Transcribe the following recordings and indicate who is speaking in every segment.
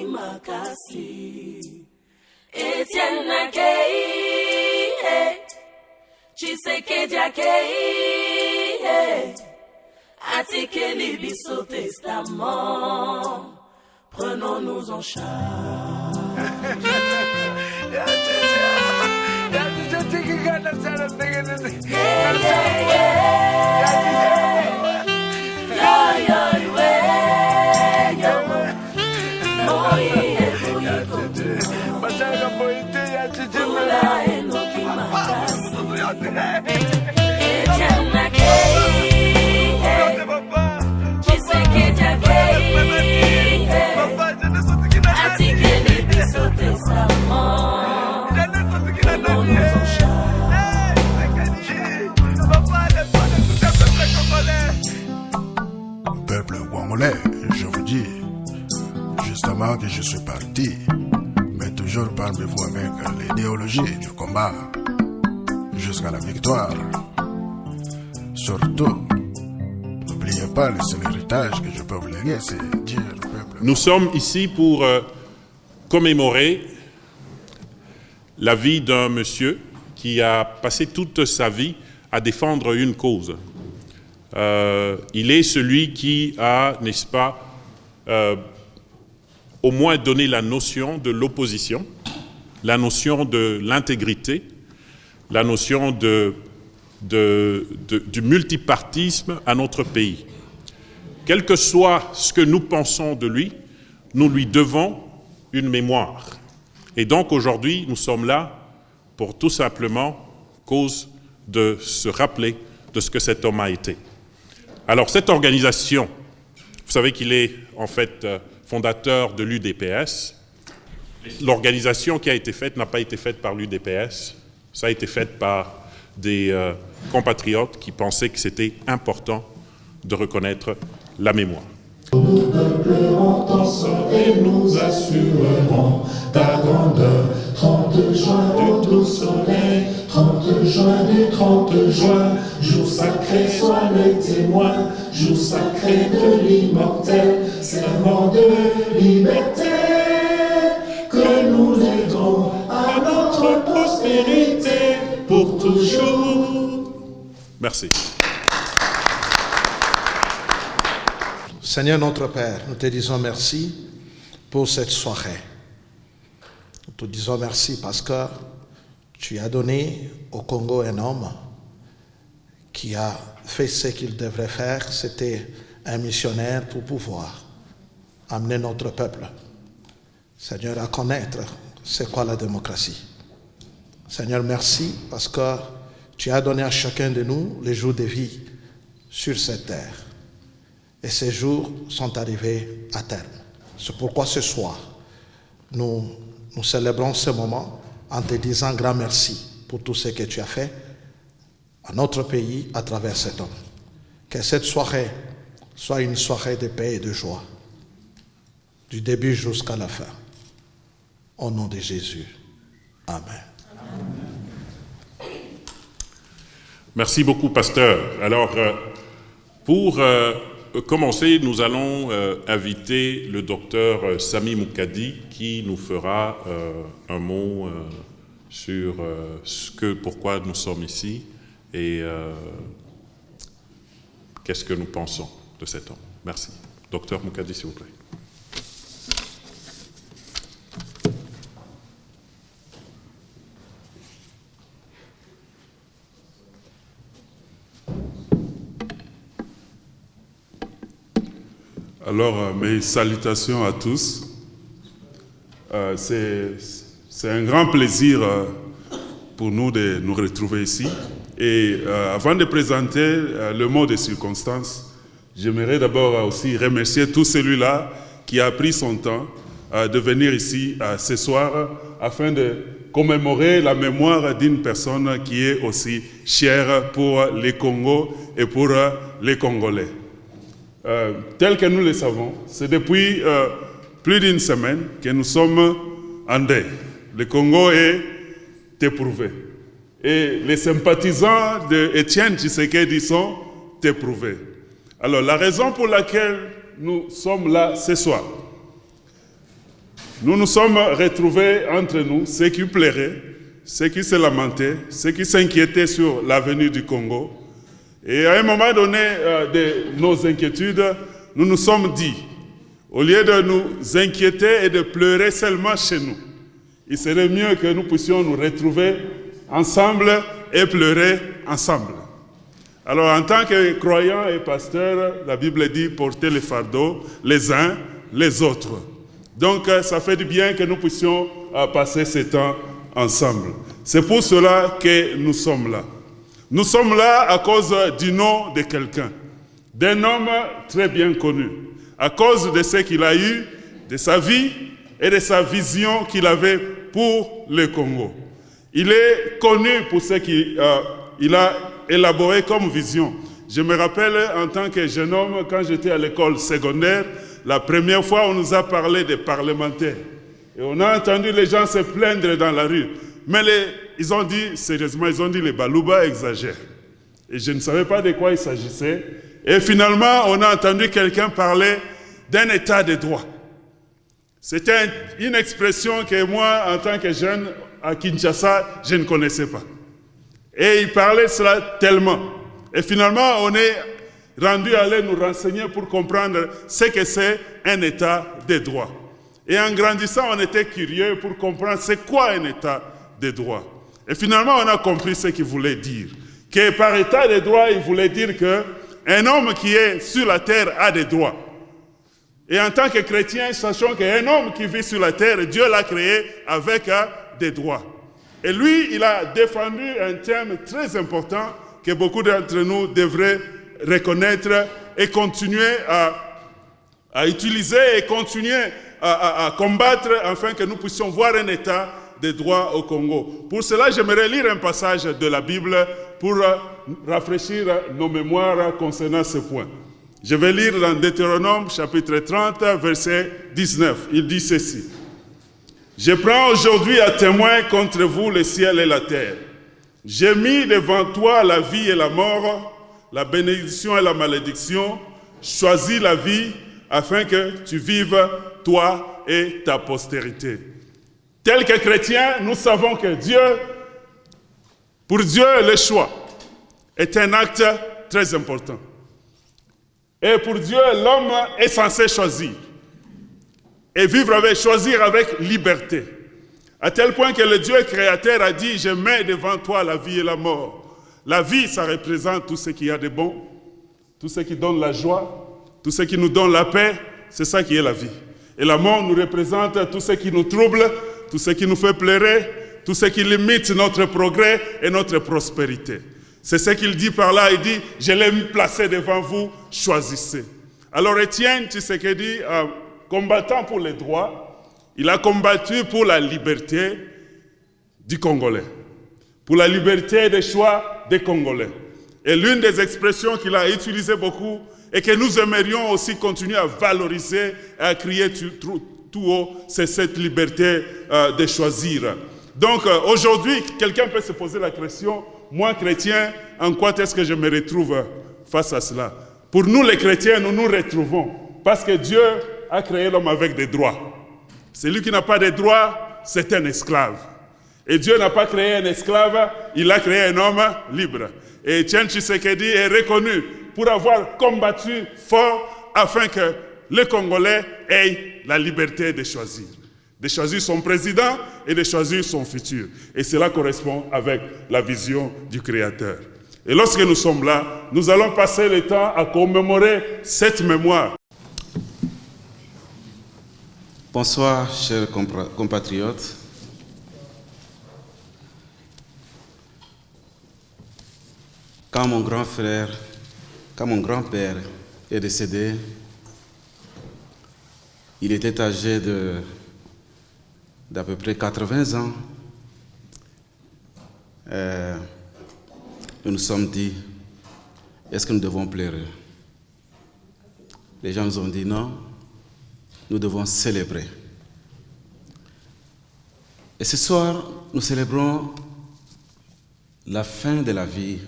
Speaker 1: enoki makasi. Etienne Nakei, Tshisekedi Akei, Atikeli Biso testament, prenons-nous en charge.
Speaker 2: Peuple congolais, je vous dis, justement que je suis parti, mais toujours parmi vous avec l'idéologie du combat, jusqu'à la victoire. Surtout, n'oubliez pas le seul héritage que je peux vous léguer, c'est dire au peuple.
Speaker 3: Nous sommes ici pour commémorer la vie d'un monsieur qui a passé toute sa vie à défendre une cause. Il est celui qui a, n'est-ce pas, au moins donné la notion de l'opposition, la notion de l'intégrité, la notion du multipartisme à notre pays. Quel que soit ce que nous pensons de lui, nous lui devons une mémoire. Et donc aujourd'hui, nous sommes là pour tout simplement cause de se rappeler de ce que cet homme a été. Alors cette organisation, vous savez qu'il est en fait fondateur de l'UDPS. L'organisation qui a été faite n'a pas été faite par l'UDPS, ça a été fait par des compatriotes qui pensaient que c'était important de reconnaître la mémoire.
Speaker 4: Nous pleurons ensemble et nous assurerons ta grandeur. 30 juin du doux soleil, 30 juin du 30 juin, jour sacré soit le témoin, jour sacré de l'immortel, serment de liberté, que nous aiderons à notre prospérité pour toujours.
Speaker 3: Merci.
Speaker 5: Seigneur notre Père, nous te disons merci pour cette soirée. Nous te disons merci parce que tu as donné au Congo un homme qui a fait ce qu'il devrait faire. C'était un missionnaire pour pouvoir amener notre peuple, Seigneur, à connaître c'est quoi la démocratie. Seigneur, merci parce que tu as donné à chacun de nous les jours de vie sur cette terre. Et ces jours sont arrivés à terme. C'est pourquoi ce soir, nous célébrons ce moment en te disant grand merci pour tout ce que tu as fait à notre pays à travers cet homme. Que cette soirée soit une soirée de paix et de joie, du début jusqu'à la fin. Au nom de Jésus. Amen.
Speaker 3: Merci beaucoup, pasteur. Alors, pour commencer, nous allons inviter le docteur Sami Moukadi qui nous fera un mot sur pourquoi nous sommes ici et qu'est-ce que nous pensons de cet homme. Merci. Docteur Moukadi, s'il vous plaît.
Speaker 6: Alors, mes salutations à tous. C'est un grand plaisir pour nous de nous retrouver ici. Et avant de présenter le mot de circonstance, j'aimerais d'abord aussi remercier tout celui-là qui a pris son temps de venir ici ce soir afin de commémorer la mémoire d'une personne qui est aussi chère pour les Congos et pour les Congolais. Tel que nous le savons, c'est depuis plus d'une semaine que nous sommes en deuil. Le Congo est éprouvé. Et les sympathisants d'Étienne Tshisekedi sont éprouvés. Alors, la raison pour laquelle nous sommes là ce soir, nous nous sommes retrouvés entre nous, ceux qui pleuraient, ceux qui se lamentaient, ceux qui s'inquiétaient sur l'avenir du Congo. Et à un moment donné de nos inquiétudes, nous nous sommes dit, au lieu de nous inquiéter et de pleurer seulement chez nous, il serait mieux que nous puissions nous retrouver ensemble et pleurer ensemble. Alors en tant que croyants et pasteurs, la Bible dit porter les fardeaux les uns les autres. Donc ça fait du bien que nous puissions passer ce temps ensemble. C'est pour cela que nous sommes là. Nous sommes là à cause du nom de quelqu'un, d'un homme très bien connu, à cause de ce qu'il a eu, de sa vie et de sa vision qu'il avait pour le Congo. Il est connu pour ce qu'il a élaboré comme vision. Je me rappelle en tant que jeune homme, quand j'étais à l'école secondaire, la première fois on nous a parlé des parlementaires. Et on a entendu les gens se plaindre dans la rue. Mais ils ont dit, sérieusement, ils ont dit les Balouba exagèrent. Et je ne savais pas de quoi il s'agissait. Et finalement, on a entendu quelqu'un parler d'un état de droit. C'était une expression que moi, en tant que jeune à Kinshasa, je ne connaissais pas. Et il parlait cela tellement. Et finalement, on est rendu à aller nous renseigner pour comprendre ce que c'est un état de droit. Et en grandissant, on était curieux pour comprendre c'est quoi un état de droit. Et finalement, on a compris ce qu'il voulait dire. Que par état de droit, il voulait dire qu'un homme qui est sur la terre a des droits. Et en tant que chrétien, sachons qu'un homme qui vit sur la terre, Dieu l'a créé avec des droits. Et lui, il a défendu un thème très important que beaucoup d'entre nous devraient reconnaître et continuer à utiliser et continuer à combattre afin que nous puissions voir un état des droits au Congo. Pour cela, j'aimerais lire un passage de la Bible pour rafraîchir nos mémoires concernant ce point. Je vais lire dans Deutéronome, chapitre 30, verset 19. Il dit ceci. « Je prends aujourd'hui à témoin contre vous le ciel et la terre. J'ai mis devant toi la vie et la mort, la bénédiction et la malédiction. Choisis la vie afin que tu vives, toi et ta postérité. » Tel que chrétiens, nous savons que pour Dieu, le choix est un acte très important. Et pour Dieu, l'homme est censé choisir. Et choisir avec liberté. À tel point que le Dieu créateur a dit, je mets devant toi la vie et la mort. La vie, ça représente tout ce qu'il y a de bon, tout ce qui donne la joie, tout ce qui nous donne la paix, c'est ça qui est la vie. Et la mort nous représente tout ce qui nous trouble, tout ce qui nous fait pleurer, tout ce qui limite notre progrès et notre prospérité. C'est ce qu'il dit par là, il dit, je l'ai placé devant vous, choisissez. Alors Étienne Tshisekedi, combattant pour les droits, il a combattu pour la liberté du Congolais, pour la liberté des choix des Congolais. Et l'une des expressions qu'il a utilisées beaucoup et que nous aimerions aussi continuer à valoriser et à crier tout haut, c'est cette liberté de choisir. Donc aujourd'hui, quelqu'un peut se poser la question, moi chrétien, en quoi est-ce que je me retrouve face à cela? Pour nous les chrétiens, nous nous retrouvons parce que Dieu a créé l'homme avec des droits. Celui qui n'a pas de droits, c'est un esclave. Et Dieu n'a pas créé un esclave, il a créé un homme libre. Et Étienne Tshisekedi est reconnu pour avoir combattu fort afin que les Congolais aient la liberté de choisir son président et de choisir son futur. Et cela correspond avec la vision du Créateur. Et lorsque nous sommes là, nous allons passer le temps à commémorer cette mémoire.
Speaker 7: Bonsoir, chers compatriotes. Quand mon grand-père est décédé, il était âgé d'à peu près 80 ans. Nous nous sommes dit, est-ce que nous devons pleurer? Les gens nous ont dit non, nous devons célébrer. Et ce soir, nous célébrons la fin de la vie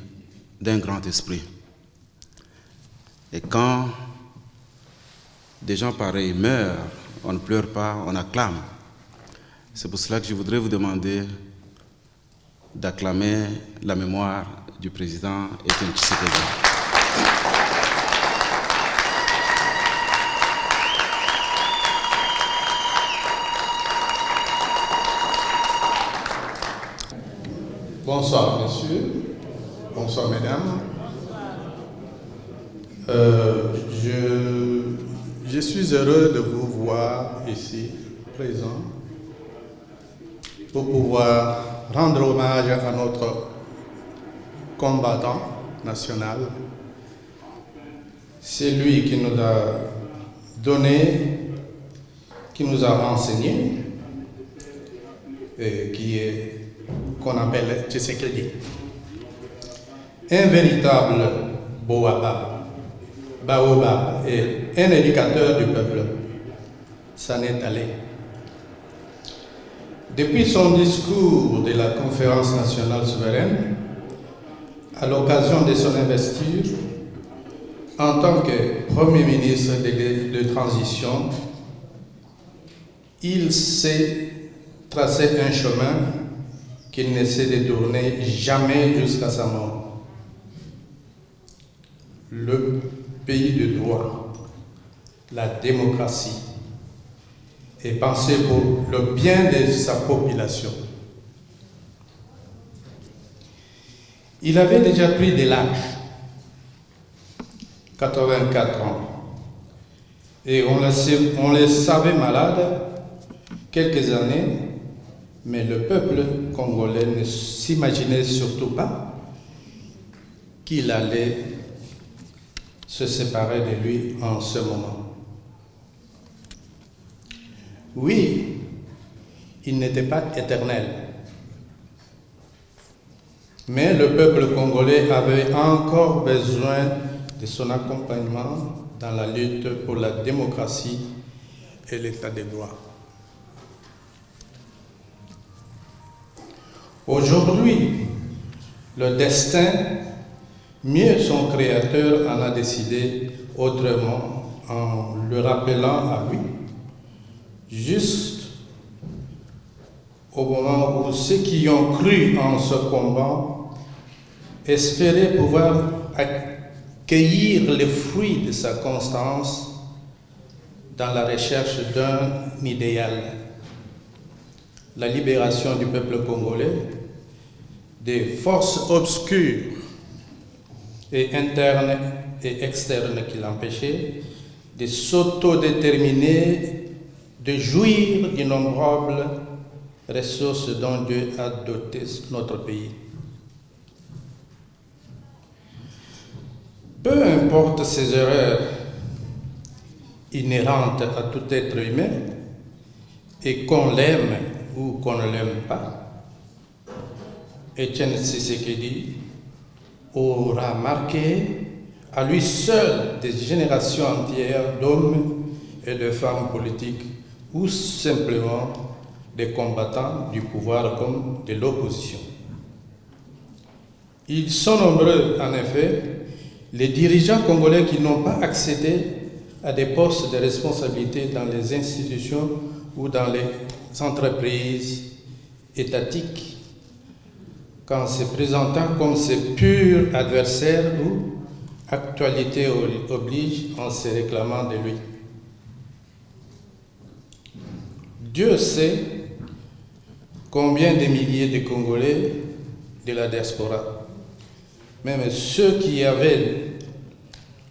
Speaker 7: d'un grand esprit. Et quand des gens pareils meurent, on ne pleure pas, on acclame. C'est pour cela que je voudrais vous demander d'acclamer la mémoire du président Étienne Tshisekedi.
Speaker 8: Bonsoir, messieurs. Bonsoir, mesdames. Je suis heureux de vous voir ici, présents, pour pouvoir rendre hommage à notre combattant national. C'est lui qui nous a donné, qui nous a renseigné, et qu'on appelle Tshisekedi. Un véritable baobab et un éducateur du peuple. Ça n'est allé. Depuis son discours de la conférence nationale souveraine, à l'occasion de son investiture, en tant que Premier ministre de transition, il s'est tracé un chemin qu'il ne s'est détourné jamais jusqu'à sa mort. Le pays de droit, la démocratie, et penser pour le bien de sa population. Il avait déjà pris de l'âge, 84 ans, et on le savait malade quelques années, mais le peuple congolais ne s'imaginait surtout pas qu'il allait se séparer de lui en ce moment. Oui, il n'était pas éternel, mais le peuple congolais avait encore besoin de son accompagnement dans la lutte pour la démocratie et l'état de droit. Aujourd'hui, le destin, mieux son créateur en a décidé autrement en le rappelant à lui, juste au moment où ceux qui ont cru en ce combat espéraient pouvoir accueillir les fruits de sa constance dans la recherche d'un idéal, la libération du peuple congolais des forces obscures et internes et externes qui l'empêchaient de s'autodéterminer, de jouir d'innombrables ressources dont Dieu a doté notre pays. Peu importe ces erreurs inhérentes à tout être humain, et qu'on l'aime ou qu'on ne l'aime pas, Étienne Tshisekedi aura marqué à lui seul des générations entières d'hommes et de femmes politiques ou simplement des combattants du pouvoir comme de l'opposition. Ils sont nombreux, en effet, les dirigeants congolais qui n'ont pas accédé à des postes de responsabilité dans les institutions ou dans les entreprises étatiques, qu'en se présentant comme ses purs adversaires ou actualité oblige en se réclamant de lui. Dieu sait combien de milliers de Congolais de la diaspora, même ceux qui avaient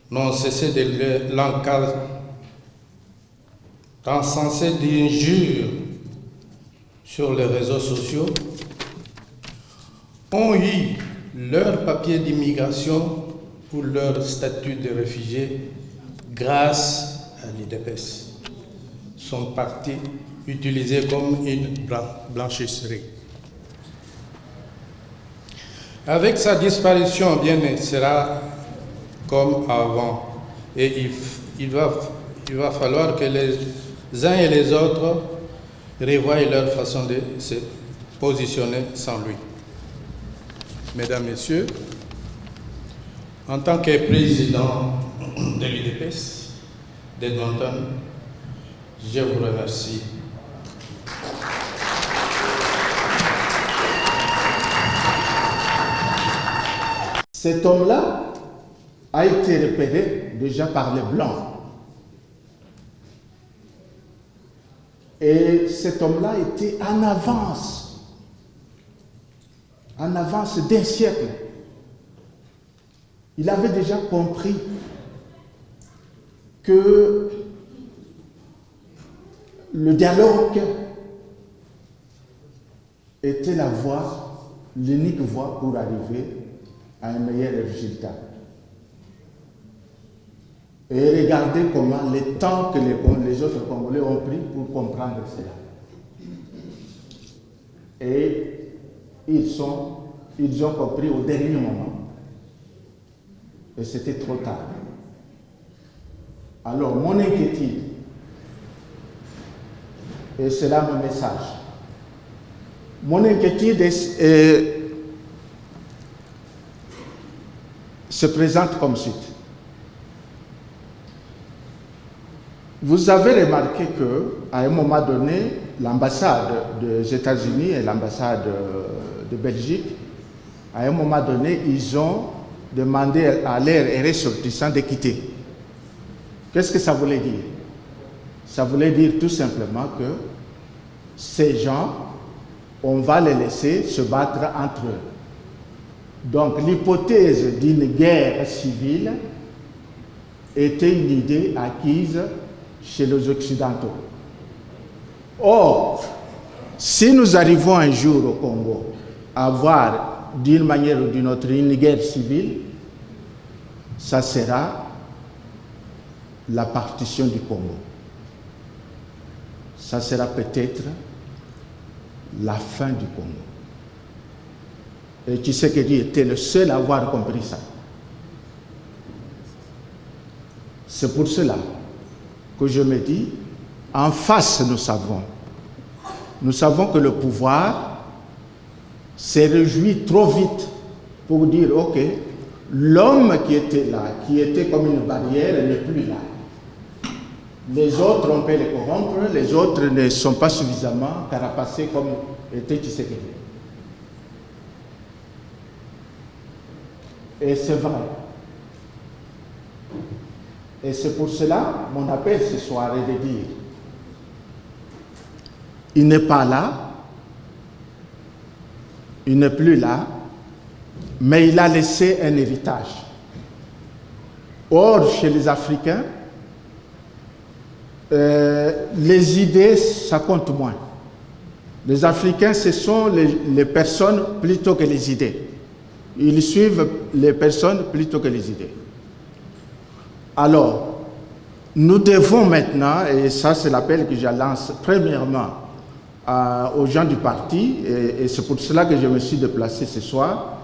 Speaker 8: n'ont cessé de l'encadrer, encenser d'injures sur les réseaux sociaux, ont eu leur papier d'immigration ou leur statut de réfugié grâce à l'UDPS. Sont partis utilisés comme une blanchisserie. Avec sa disparition, bien, sera comme avant. Et il va falloir que les uns et les autres revoient leur façon de se positionner sans lui. Mesdames, Messieurs, en tant que président de l'UDPS d'Edmonton, je vous remercie.
Speaker 5: Cet homme-là a été repéré déjà par les Blancs. Et cet homme-là était en avance d'un siècle. Il avait déjà compris que le dialogue était la voie, l'unique voie pour arriver à un meilleur résultat. Et regardez comment le temps que les autres Congolais ont pris pour comprendre cela. Et ils ont compris au dernier moment. Et c'était trop tard. Alors, mon inquiétude, et c'est là mon message, mon inquiétude se présente comme suite. Vous avez remarqué qu'à un moment donné, l'ambassade des États-Unis et l'ambassade de Belgique, à un moment donné, ils ont demandé à leurs ressortissants de quitter. Qu'est-ce que ça voulait dire? Ça voulait dire tout simplement que ces gens, on va les laisser se battre entre eux. Donc l'hypothèse d'une guerre civile était une idée acquise chez les Occidentaux. Or, si nous arrivons un jour au Congo à avoir d'une manière ou d'une autre une guerre civile, ça sera la partition du Congo. Ça sera peut-être la fin du Congo. Et Tshisekedi était le seul à avoir compris ça. C'est pour cela que je me dis, en face nous savons que le pouvoir s'est réjoui trop vite pour dire, ok, l'homme qui était là, qui était comme une barrière, n'est plus là. Les autres, on peut les corrompre, les autres ne sont pas suffisamment carapacés comme était Tshisekedi. Et c'est vrai. Et c'est pour cela, mon appel ce soir est de dire, il n'est pas là, il n'est plus là, mais il a laissé un héritage. Or, chez les Africains, les idées, ça compte moins. Les Africains, ce sont les personnes plutôt que les idées. Ils suivent les personnes plutôt que les idées. Alors, nous devons maintenant, et ça c'est l'appel que je lance premièrement aux gens du parti, et c'est pour cela que je me suis déplacé ce soir.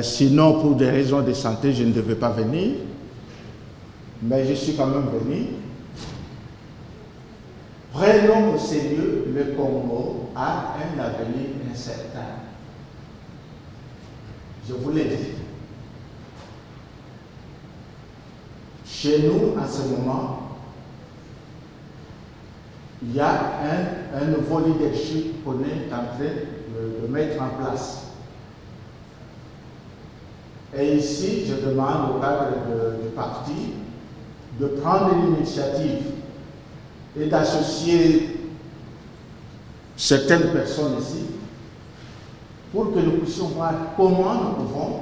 Speaker 5: Sinon, pour des raisons de santé, je ne devais pas venir, mais je suis quand même venu. Prenons au sérieux, le Congo a un avenir incertain. Je vous l'ai dit. Chez nous, à ce moment, il y a un nouveau leadership qu'on est en train de mettre en place. Et ici, je demande au cadre du parti de prendre l'initiative et d'associer certaines personnes ici pour que nous puissions voir comment nous pouvons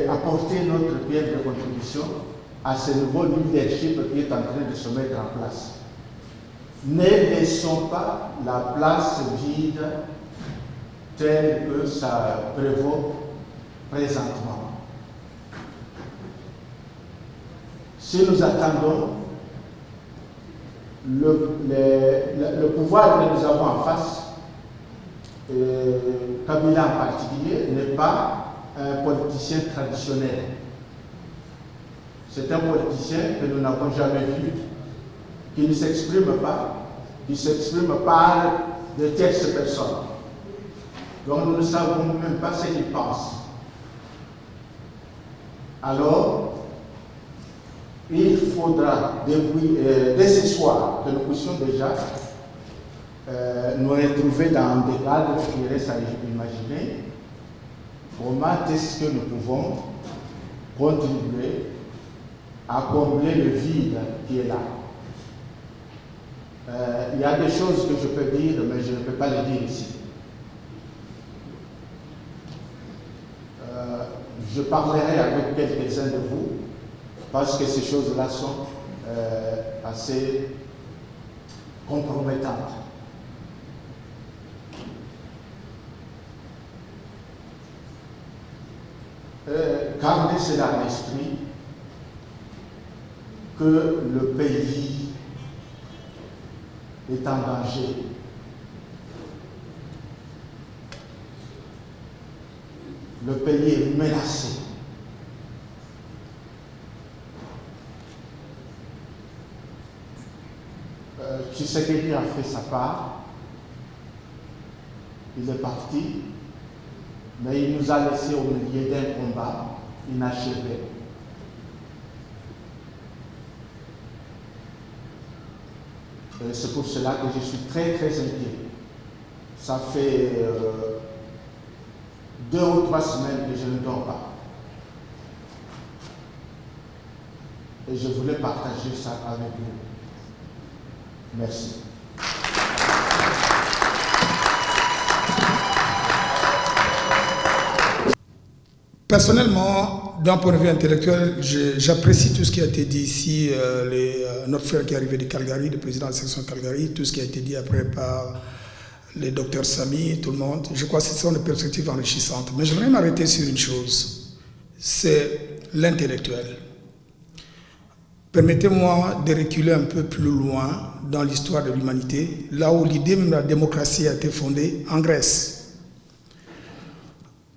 Speaker 5: apporter notre pierre de contribution à ce nouveau leadership qui est en train de se mettre en place. Ne laissons pas la place vide telle que ça prévaut présentement. Si nous attendons, le pouvoir que nous avons en face, Kabila en particulier, n'est pas un politicien traditionnel. C'est un politicien que nous n'avons jamais vu, qui ne s'exprime pas, qui s'exprime par de tierces personnes. Donc nous ne savons même pas ce qu'il pense. Alors, il faudra, dès ce soir, que nous puissions déjà nous retrouver dans des cadres qui restent à imaginer comment est-ce que nous pouvons contribuer à combler le vide qui est là. Il y a des choses que je peux dire, mais je ne peux pas les dire ici. Je parlerai avec quelques-uns de vous, parce que ces choses-là sont assez compromettantes. Gardez cela à l'esprit, que le pays est en danger. Le pays est menacé. Tshisekedi a fait sa part. Il est parti, mais il nous a laissé au milieu d'un combat inachevé. C'est pour cela que je suis très très inquiet. Ça fait 2 ou 3 semaines que je ne dors pas. Et je voulais partager ça avec vous. Merci.
Speaker 9: Personnellement, d'un point de vue intellectuel, j'apprécie tout ce qui a été dit ici, notre frère qui est arrivé de Calgary, le président de la section de Calgary, tout ce qui a été dit après par les docteurs Samy, tout le monde. Je crois que ce sont des perspectives enrichissantes. Mais j'aimerais m'arrêter sur une chose, c'est l'intellectuel. Permettez-moi de reculer un peu plus loin dans l'histoire de l'humanité, là où l'idée même de la démocratie a été fondée en Grèce.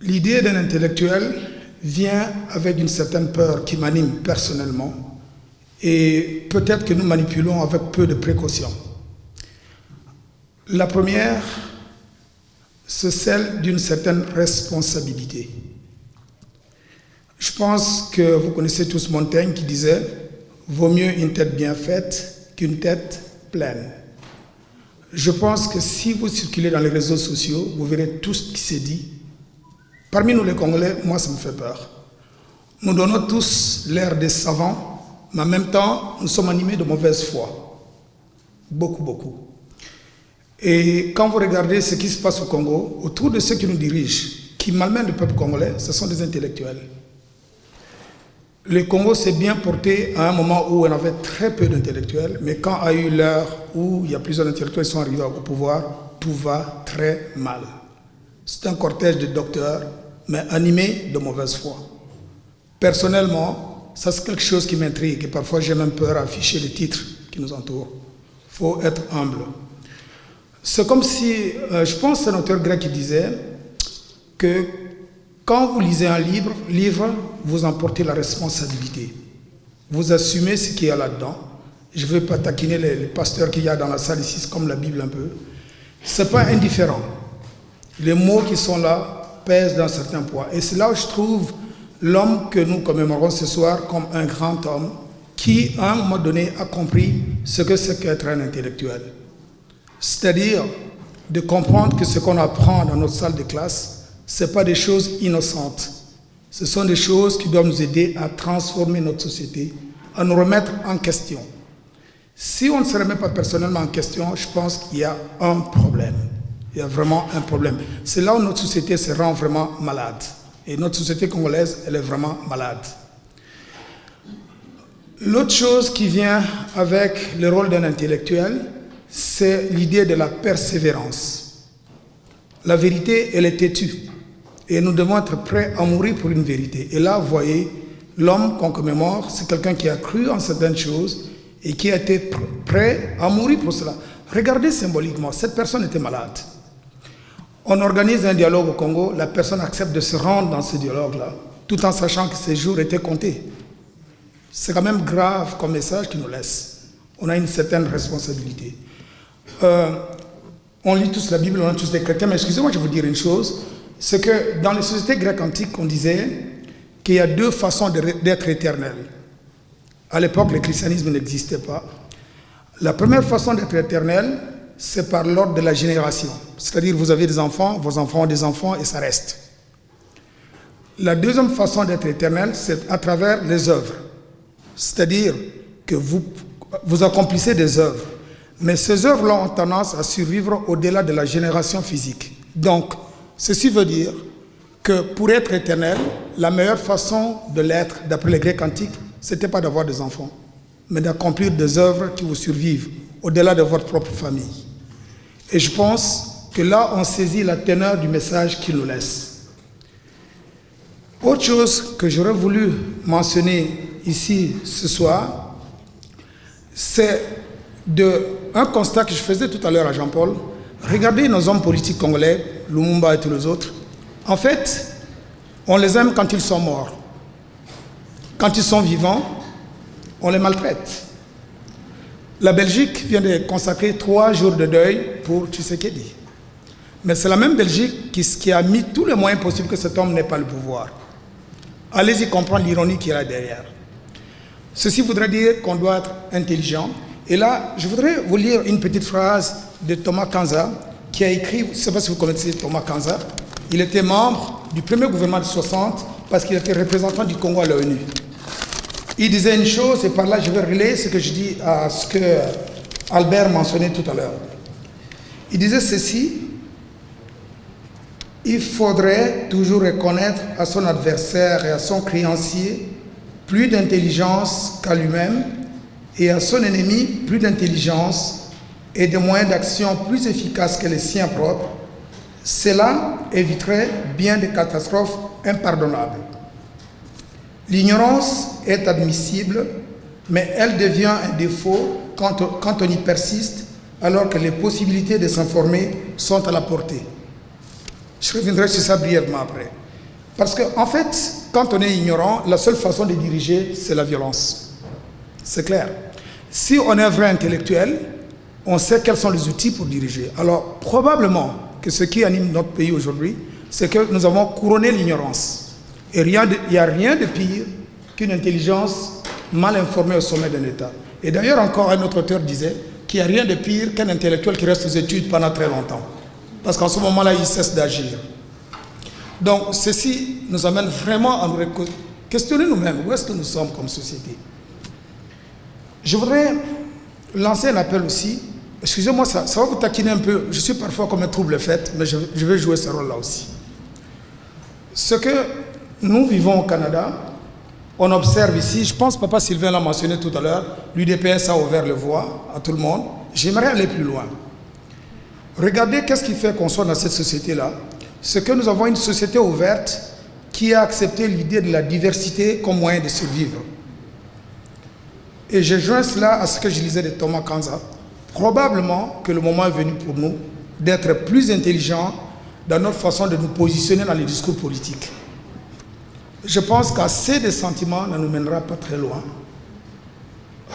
Speaker 9: L'idée d'un intellectuel vient avec une certaine peur qui m'anime personnellement et peut-être que nous manipulons avec peu de précaution. La première, c'est celle d'une certaine responsabilité. Je pense que vous connaissez tous Montaigne qui disait « Vaut mieux une tête bien faite qu'une tête pleine ». Je pense que si vous circulez dans les réseaux sociaux, vous verrez tout ce qui s'est dit. Parmi nous les Congolais, moi ça me fait peur. Nous donnons tous l'air des savants, mais en même temps, nous sommes animés de mauvaise foi. Beaucoup, beaucoup. Et quand vous regardez ce qui se passe au Congo, autour de ceux qui nous dirigent, qui malmènent le peuple congolais, ce sont des intellectuels. Le Congo s'est bien porté à un moment où on avait très peu d'intellectuels, mais quand a eu l'heure où il y a plusieurs intellectuels qui sont arrivés au pouvoir, tout va très mal. C'est un cortège de docteurs, mais animé de mauvaise foi. Personnellement, ça c'est quelque chose qui m'intrigue et parfois j'ai même peur à afficher les titres qui nous entourent. Il faut être humble. C'est comme si, je pense que c'est un auteur grec qui disait que quand vous lisez un livre, vous emportez la responsabilité. Vous assumez ce qu'il y a là-dedans. Je ne veux pas taquiner les pasteurs qu'il y a dans la salle ici, c'est comme la Bible un peu. Ce n'est pas indifférent. Les mots qui sont là pèsent d'un certain poids. Et c'est là où je trouve l'homme que nous commémorons ce soir comme un grand homme qui, à un moment donné, a compris ce que c'est qu'être un intellectuel. C'est-à-dire de comprendre que ce qu'on apprend dans notre salle de classe, ce n'est pas des choses innocentes. Ce sont des choses qui doivent nous aider à transformer notre société, à nous remettre en question. Si on ne se remet pas personnellement en question, je pense qu'il y a un problème. Il y a vraiment un problème. C'est là où notre société se rend vraiment malade. Et notre société congolaise, elle est vraiment malade. L'autre chose qui vient avec le rôle d'un intellectuel, c'est l'idée de la persévérance. La vérité, elle est têtue. Et nous devons être prêts à mourir pour une vérité. Et là, vous voyez, l'homme qu'on commémore, c'est quelqu'un qui a cru en certaines choses et qui a été prêt à mourir pour cela. Regardez symboliquement, cette personne était malade. On organise un dialogue au Congo, la personne accepte de se rendre dans ce dialogue-là, tout en sachant que ses jours étaient comptés. C'est quand même grave comme message qu'il nous laisse. On a une certaine responsabilité. On lit tous la Bible, on est tous des chrétiens, mais excusez-moi, je vais vous dire une chose, c'est que dans les sociétés grecques antiques, on disait qu'il y a 2 façons d'être éternel. À l'époque, le christianisme n'existait pas. La première façon d'être éternel, c'est par l'ordre de la génération. C'est-à-dire, vous avez des enfants, vos enfants ont des enfants et ça reste. La deuxième façon d'être éternel, c'est à travers les œuvres. C'est-à-dire que vous accomplissez des œuvres. Mais ces œuvres-là ont tendance à survivre au-delà de la génération physique. Donc, ceci veut dire que pour être éternel, la meilleure façon de l'être, d'après les Grecs antiques, ce n'était pas d'avoir des enfants, mais d'accomplir des œuvres qui vous survivent au-delà de votre propre famille. Et je pense que là, on saisit la teneur du message qu'il nous laisse. Autre chose que j'aurais voulu mentionner ici ce soir, c'est un constat que je faisais tout à l'heure à Jean-Paul. Regardez nos hommes politiques congolais, Lumumba et tous les autres. En fait, on les aime quand ils sont morts. Quand ils sont vivants, on les maltraite. La Belgique vient de consacrer 3 jours de deuil pour Tshisekedi. Mais c'est la même Belgique qui a mis tous les moyens possibles que cet homme n'ait pas le pouvoir. Allez-y comprendre l'ironie qu'il y a derrière. Ceci voudrait dire qu'on doit être intelligent. Et là, je voudrais vous lire une petite phrase de Thomas Kanza, qui a écrit, je ne sais pas si vous connaissez Thomas Kanza, il était membre du premier gouvernement de 60 parce qu'il était représentant du Congo à l'ONU. Il disait une chose, et par là je vais relayer ce que je dis à ce que Albert mentionnait tout à l'heure. Il disait ceci: il faudrait toujours reconnaître à son adversaire et à son créancier plus d'intelligence qu'à lui-même, et à son ennemi plus d'intelligence et de moyens d'action plus efficaces que les siens propres. Cela éviterait bien des catastrophes impardonnables. L'ignorance est admissible, mais elle devient un défaut quand on y persiste, alors que les possibilités de s'informer sont à la portée. Je reviendrai sur ça brièvement après. Parce qu'en fait, quand on est ignorant, la seule façon de diriger, c'est la violence. C'est clair. Si on est un vrai intellectuel, on sait quels sont les outils pour diriger. Alors, probablement que ce qui anime notre pays aujourd'hui, c'est que nous avons couronné l'ignorance. Et il n'y a rien de pire qu'une intelligence mal informée au sommet d'un État. Et d'ailleurs, encore un autre auteur disait qu'il n'y a rien de pire qu'un intellectuel qui reste aux études pendant très longtemps. Parce qu'en ce moment-là, il cesse d'agir. Donc, ceci nous amène vraiment à nous questionner nous-mêmes. Où est-ce que nous sommes comme société? Je voudrais lancer un appel aussi. Excusez-moi, ça va vous taquiner un peu. Je suis parfois comme un trouble-fête, mais je vais jouer ce rôle-là aussi. Ce que nous vivons au Canada, on observe ici, je pense que Papa Sylvain l'a mentionné tout à l'heure, l'UDPS a ouvert les voies à tout le monde. J'aimerais aller plus loin. Regardez qu'est-ce qui fait qu'on soit dans cette société-là. C'est que nous avons une société ouverte qui a accepté l'idée de la diversité comme moyen de survivre. Et je joins cela à ce que je lisais de Thomas Kanza. Probablement que le moment est venu pour nous d'être plus intelligents dans notre façon de nous positionner dans les discours politiques. Je pense qu'assez de sentiments ne nous mènera pas très loin.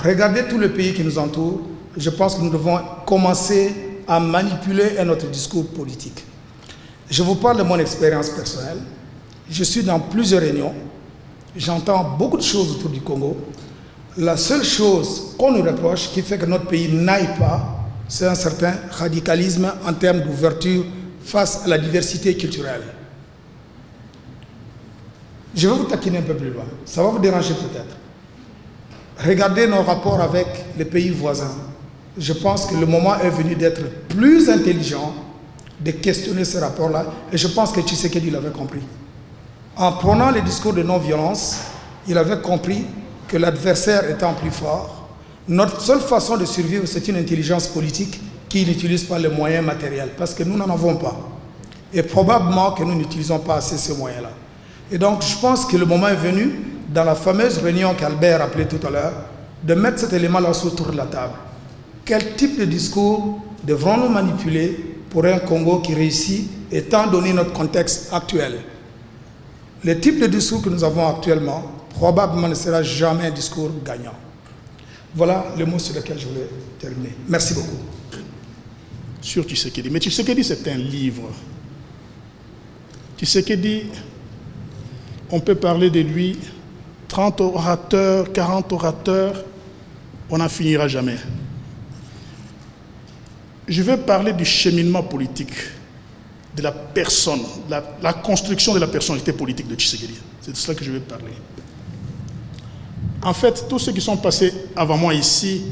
Speaker 9: Regardez tout le pays qui nous entoure. Je pense que nous devons commencer à manipuler notre discours politique. Je vous parle de mon expérience personnelle. Je suis dans plusieurs réunions. J'entends beaucoup de choses autour du Congo. La seule chose qu'on nous reproche qui fait que notre pays n'aille pas, c'est un certain radicalisme en termes d'ouverture face à la diversité culturelle. Je vais vous taquiner un peu plus loin. Ça va vous déranger peut-être. Regardez nos rapports avec les pays voisins. Je pense que le moment est venu d'être plus intelligent, de questionner ces rapports-là. Et je pense que Tshisekedi l'avait compris. En prenant les discours de non-violence, il avait compris que l'adversaire étant plus fort, notre seule façon de survivre, c'est une intelligence politique qui n'utilise pas les moyens matériels, parce que nous n'en avons pas. Et probablement que nous n'utilisons pas assez ces moyens-là. Et donc, je pense que le moment est venu, dans la fameuse réunion qu'Albert appelait tout à l'heure, de mettre cet élément-là autour de la table. Quel type de discours devrons-nous manipuler pour un Congo qui réussit, étant donné notre contexte actuel? Le type de discours que nous avons actuellement, probablement ne sera jamais un discours gagnant. Voilà le mot sur lequel je voulais terminer. Merci beaucoup.
Speaker 10: Sur Tshisekedi. Mais Tshisekedi, c'est un livre. Tshisekedi, on peut parler de lui, 30 orateurs, 40 orateurs, on n'en finira jamais. Je veux parler du cheminement politique de la personne, la construction de la personnalité politique de Tshisekedi. C'est de cela que je vais parler. En fait, tous ceux qui sont passés avant moi ici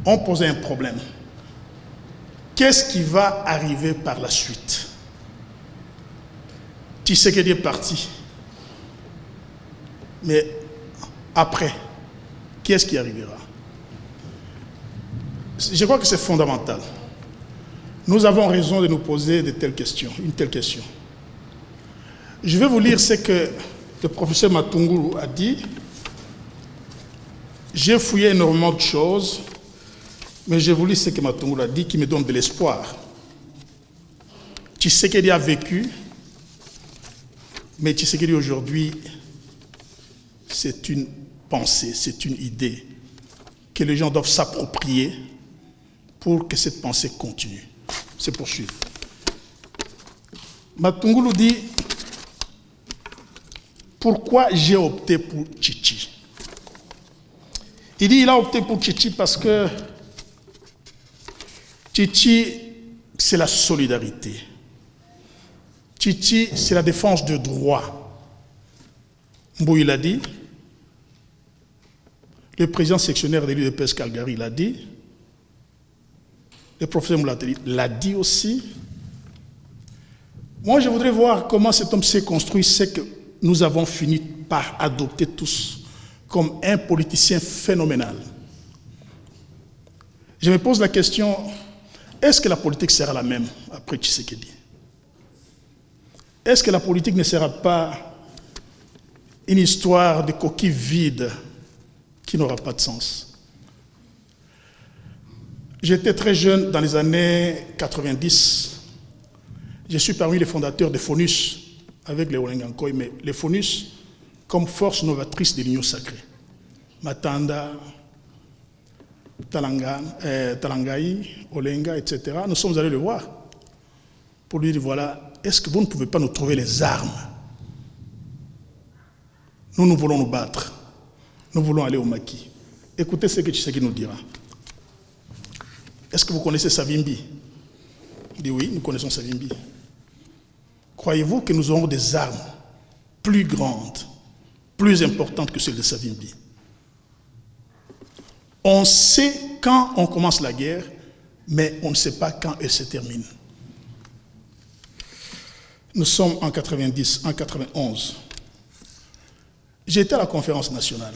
Speaker 10: ont posé un problème. Qu'est-ce qui va arriver par la suite? Tshisekedi est parti. Mais après, qu'est-ce qui arrivera? Je crois que c'est fondamental. Nous avons raison de nous poser une telle question. Je vais vous lire ce que le professeur Matungulu a dit. J'ai fouillé énormément de choses, mais je vous lis ce que Matungulu a dit qui me donne de l'espoir. Tshisekedi a vécu, mais Tshisekedi aujourd'hui, c'est une pensée, c'est une idée que les gens doivent s'approprier pour que cette pensée continue, se poursuive. Matungulu dit « Pourquoi j'ai opté pour Tchitchi ?» Il dit qu'il a opté pour Tchitchi parce que Tchitchi, c'est la solidarité. Tchitchi, c'est la défense de droit. Mbouy l'a dit, le président sectionnaire de l'UDPS Calgary l'a dit, le professeur Moulateli l'a dit aussi. Moi, je voudrais voir comment cet homme s'est construit, c'est que nous avons fini par adopter tous comme un politicien phénoménal. Je me pose la question, est-ce que la politique sera la même après Tshisekedi? Est-ce que la politique ne sera pas une histoire de coquilles vides qui n'aura pas de sens? J'étais très jeune dans les années 90. Je suis parmi les fondateurs de FONUS avec les Olengankoy, mais les FONUS comme force novatrice de l'Union sacrée. Matanda, Talangaï, Olenga, etc. Nous sommes allés le voir pour lui dire, voilà, est-ce que vous ne pouvez pas nous trouver les armes? Nous voulons nous battre. Nous voulons aller au maquis. Écoutez ce que Tshisekedi nous dira. Est-ce que vous connaissez Savimbi? Il dit oui, nous connaissons Savimbi. Croyez-vous que nous aurons des armes plus grandes, plus importantes que celles de Savimbi? On sait quand on commence la guerre, mais on ne sait pas quand elle se termine. Nous sommes en 90, en 91. J'étais à la conférence nationale.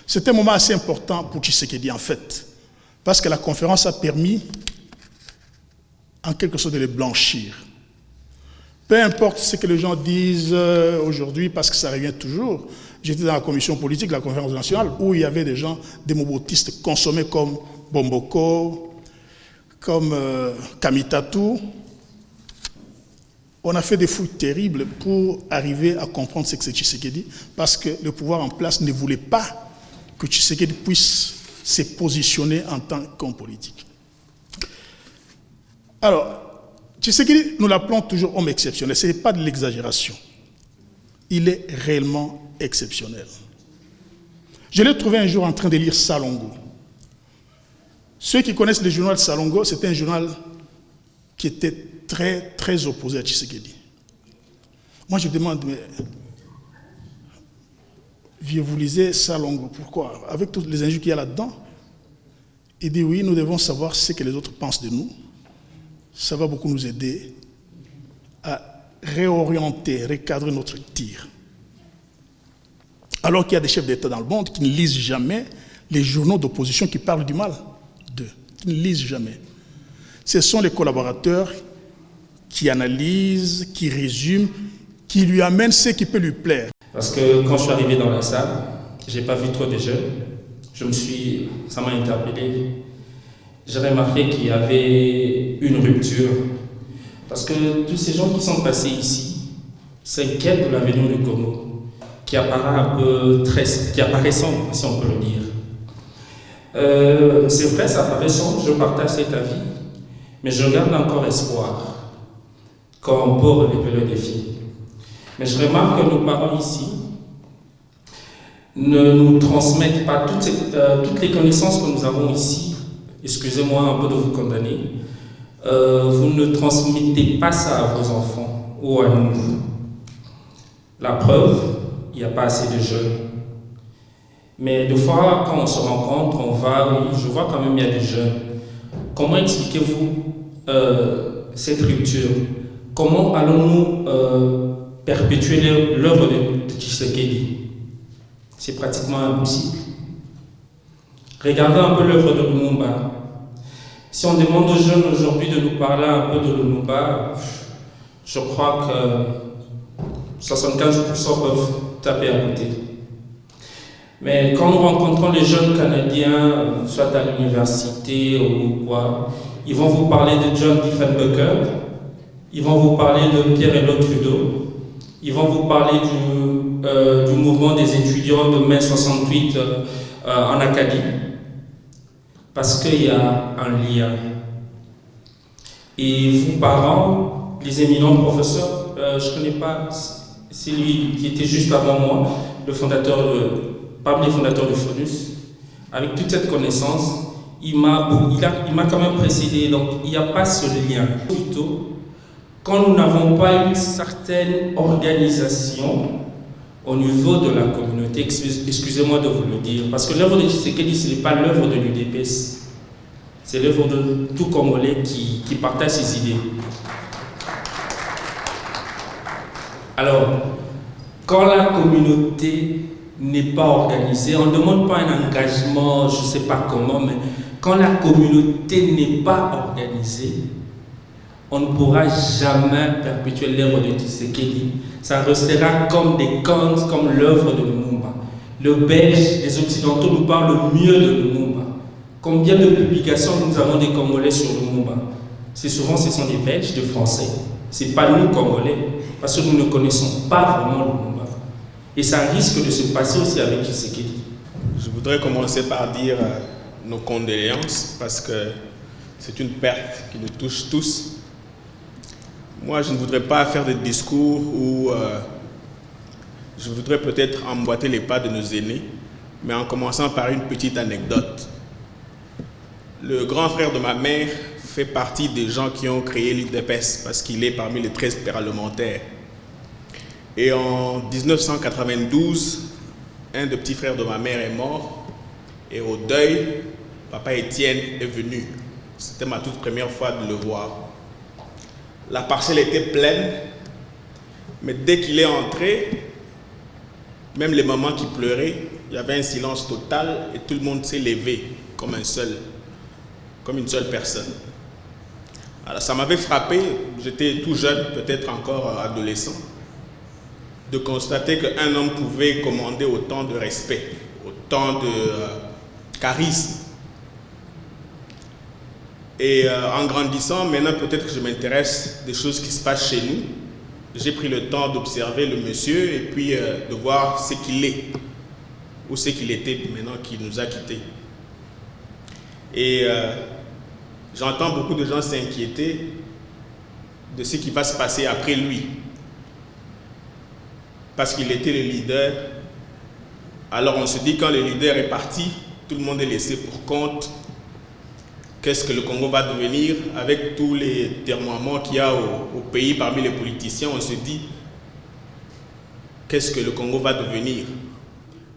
Speaker 10: C'était un moment assez important pour Tshisekedi, en fait, parce que la conférence a permis, en quelque sorte, de les blanchir. Peu importe ce que les gens disent aujourd'hui, parce que ça revient toujours. J'étais dans la commission politique de la conférence nationale, où il y avait des gens, des mobotistes consommés comme Bomboko, comme Kamitatou. On a fait des fouilles terribles pour arriver à comprendre ce que c'est Tshisekedi, parce que le pouvoir en place ne voulait pas que Tshisekedi puisse se positionner en tant qu'homme politique. Alors, Tshisekedi, nous l'appelons toujours homme exceptionnel. Ce n'est pas de l'exagération. Il est réellement exceptionnel. Je l'ai trouvé un jour en train de lire Salongo. Ceux qui connaissent le journal Salongo, c'était un journal qui était très, très opposé à Tshisekedi. Moi, je demande, mais vous lisez Salongo, pourquoi? Avec tous les injures qu'il y a là-dedans. Il dit, oui, nous devons savoir ce que les autres pensent de nous. Ça va beaucoup nous aider à réorienter, recadrer notre tir. Alors qu'il y a des chefs d'État dans le monde qui ne lisent jamais les journaux d'opposition qui parlent du mal d'eux, qui ne lisent jamais. Ce sont les collaborateurs qui analysent, qui résument, qui lui amènent ce qui peut lui plaire.
Speaker 11: Parce que quand je suis arrivé dans la salle, je n'ai pas vu trop de jeunes. Ça m'a interpellé. J'ai remarqué qu'il y avait une rupture. Parce que tous ces gens qui sont passés ici s'inquiètent de l'avenir du Congo, qui apparaît un peu apparaît sombre, si on peut le dire. C'est vrai, ça apparaît sombre, je partage cet avis, mais je garde encore espoir qu'on peut relever le défi. Mais je remarque que nos parents ici ne nous transmettent pas toutes les connaissances que nous avons ici. Excusez-moi un peu de vous condamner, vous ne transmettez pas ça à vos enfants ou à nous. La preuve, il n'y a pas assez de jeunes. Mais des fois, quand on se rencontre, je vois quand même il y a des jeunes. Comment expliquez-vous cette rupture? Comment allons-nous perpétuer l'œuvre de Tshisekedi? C'est pratiquement impossible. Regardez un peu l'œuvre de Lumumba. Si on demande aux jeunes aujourd'hui de nous parler un peu de Lumumba, je crois que 75% peuvent taper à côté. Mais quand nous rencontrons les jeunes Canadiens, soit à l'université ou quoi, ils vont vous parler de John Diefenbaker, ils vont vous parler de Pierre-Éliott Trudeau, ils vont vous parler du mouvement des étudiants de mai 68 en Acadie, parce qu'il y a un lien. Et vous, parents, les éminents professeurs, je ne connais pas, c'est lui qui était juste avant moi, parmi les fondateurs de FONUS. Avec toute cette connaissance, il m'a quand même précédé, donc il n'y a pas ce lien. Plutôt, quand nous n'avons pas une certaine organisation au niveau de la communauté, excusez-moi de vous le dire, parce que l'œuvre de Tshisekedi, ce n'est pas l'œuvre de l'UDPS, c'est l'œuvre de tout Congolais qui partage ses idées. Alors, quand la communauté n'est pas organisée, on ne demande pas un engagement, je ne sais pas comment, mais quand la communauté n'est pas organisée, on ne pourra jamais perpétuer l'œuvre de Tshisekedi. Ça restera comme des contes, comme l'œuvre de Lumumba. Le Belge, les Occidentaux nous parlent mieux de Lumumba. Combien de publications nous avons des Congolais sur Lumumba? Ce sont des Belges, des Français. Ce n'est pas nous, Congolais, parce que nous ne connaissons pas vraiment Lumumba. Et ça risque de se passer aussi avec Tshisekedi.
Speaker 12: Je voudrais commencer par dire nos condoléances, parce que c'est une perte qui nous touche tous. Moi, je ne voudrais pas faire des discours où je voudrais peut-être emboîter les pas de nos aînés, mais en commençant par une petite anecdote. Le grand frère de ma mère fait partie des gens qui ont créé l'UDPS, parce qu'il est parmi les 13 parlementaires. Et en 1992, un des petits frères de ma mère est mort, et au deuil, papa Étienne est venu. C'était ma toute première fois de le voir. La parcelle était pleine, mais dès qu'il est entré, même les mamans qui pleuraient, il y avait un silence total et tout le monde s'est levé comme une seule personne. Alors ça m'avait frappé, j'étais tout jeune, peut-être encore adolescent, de constater qu'un homme pouvait commander autant de respect, autant de charisme. Et en grandissant, maintenant peut-être que je m'intéresse des choses qui se passent chez nous. J'ai pris le temps d'observer le monsieur et puis de voir ce qu'il est, ou ce qu'il était maintenant qu'il nous a quittés. Et j'entends beaucoup de gens s'inquiéter de ce qui va se passer après lui. Parce qu'il était le leader. Alors on se dit quand le leader est parti, tout le monde est laissé pour compte. Qu'est-ce que le Congo va devenir avec tous les termoiements qu'il y a au pays parmi les politiciens? On se dit, qu'est-ce que le Congo va devenir?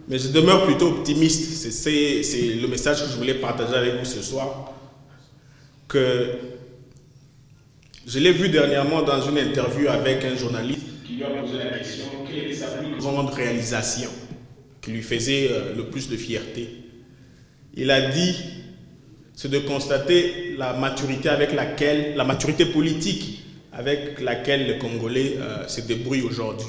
Speaker 12: Mais je demeure plutôt optimiste. C'est le message que je voulais partager avec vous ce soir. Que je l'ai vu dernièrement dans une interview avec un journaliste qui lui a posé la question quelle était sa plus grande réalisation qui lui faisait le plus de fierté. Il a dit c'est de constater la maturité politique avec laquelle les Congolais se débrouillent aujourd'hui.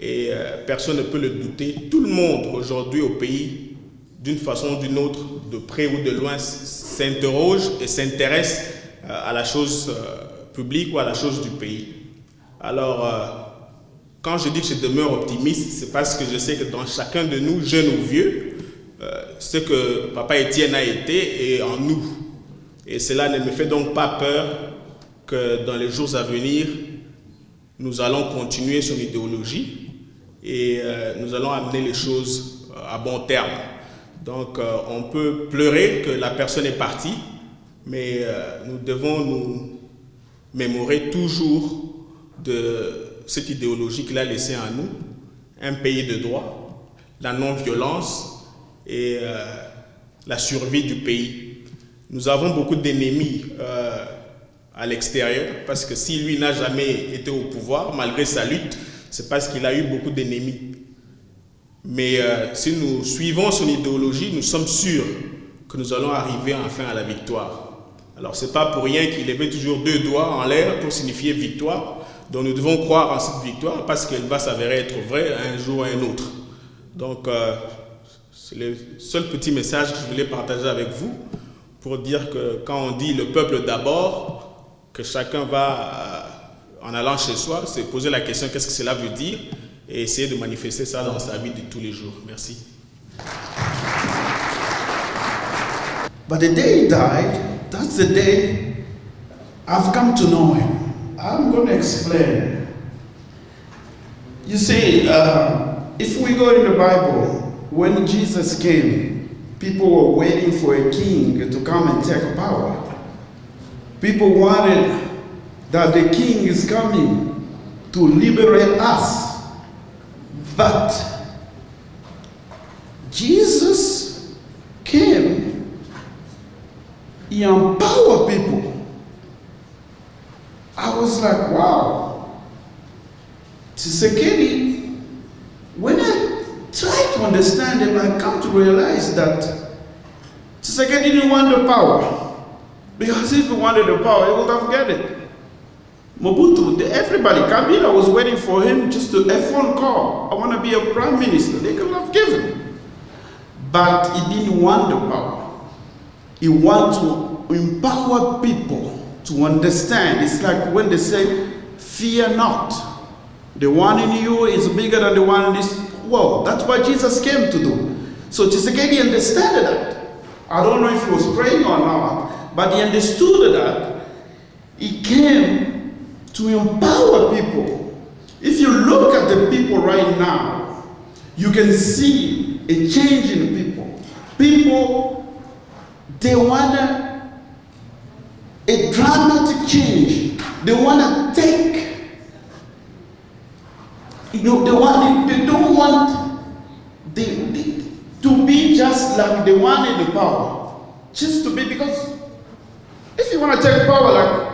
Speaker 12: Et personne ne peut le douter. Tout le monde aujourd'hui au pays, d'une façon ou d'une autre, de près ou de loin, s'interroge et s'intéresse à la chose publique ou à la chose du pays. Alors, quand je dis que je demeure optimiste, c'est parce que je sais que dans chacun de nous, jeunes ou vieux, ce que Papa Étienne a été est en nous. Et cela ne me fait donc pas peur que dans les jours à venir, nous allons continuer son idéologie et nous allons amener les choses à bon terme. Donc on peut pleurer que la personne est partie, mais nous devons nous mémorer toujours de cette idéologie qu'il a laissée en nous, un pays de droit, la non-violence et la survie du pays. Nous avons beaucoup d'ennemis à l'extérieur, parce que si lui n'a jamais été au pouvoir, malgré sa lutte, c'est parce qu'il a eu beaucoup d'ennemis. Mais si nous suivons son idéologie, nous sommes sûrs que nous allons arriver enfin à la victoire. Alors c'est pas pour rien qu'il levait toujours 2 doigts en l'air pour signifier victoire. Donc nous devons croire en cette victoire parce qu'elle va s'avérer être vraie un jour ou un autre. Donc c'est le seul petit message que je voulais partager avec vous pour dire que quand on dit le peuple d'abord, que chacun va, en allant chez soi, se poser la question qu'est-ce que cela veut dire et essayer de manifester ça dans sa vie de tous les jours. Merci.
Speaker 13: But the day he died, that's the day I've come to know him. I'm going to explain. You see, if we go in the Bible, when Jesus came, people were waiting for a king to come and take power. People wanted that the king is coming to liberate us. But Jesus came, he empowered people. I was like, wow. Tshisekedi, when I try to understand him, I come to realize that Tshisekedi didn't want the power. Because if he wanted the power, he would have get it. Mobutu, everybody, Kabila was waiting for him just to a phone call. I want to be a prime minister. They could have given. But he didn't want the power. He wanted to empower people to understand. It's like when they say, fear not. The one in you is bigger than the one in this world. That's what Jesus came to do. So Tshisekedi understood that. I don't know if he was praying or not, but he understood that. He came to empower people. If you look at the people right now, you can see a change in people. People, they want a dramatic change. They want to take, they don't want to be just like the one in the power. Just to be, because if you want to take power, like,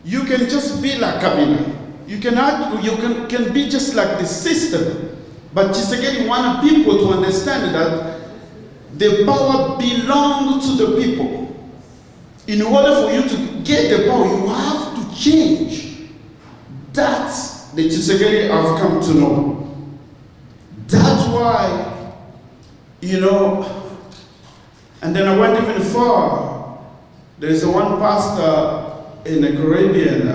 Speaker 13: you can just be like Kabila. You can be just like the system. But Tshisekedi wanted people to understand that the power belongs to the people. In order for you to get the power, you have to change. That's the Tshisekedi I've come to know. That's why, and then I went even far. There's one pastor in the Caribbean,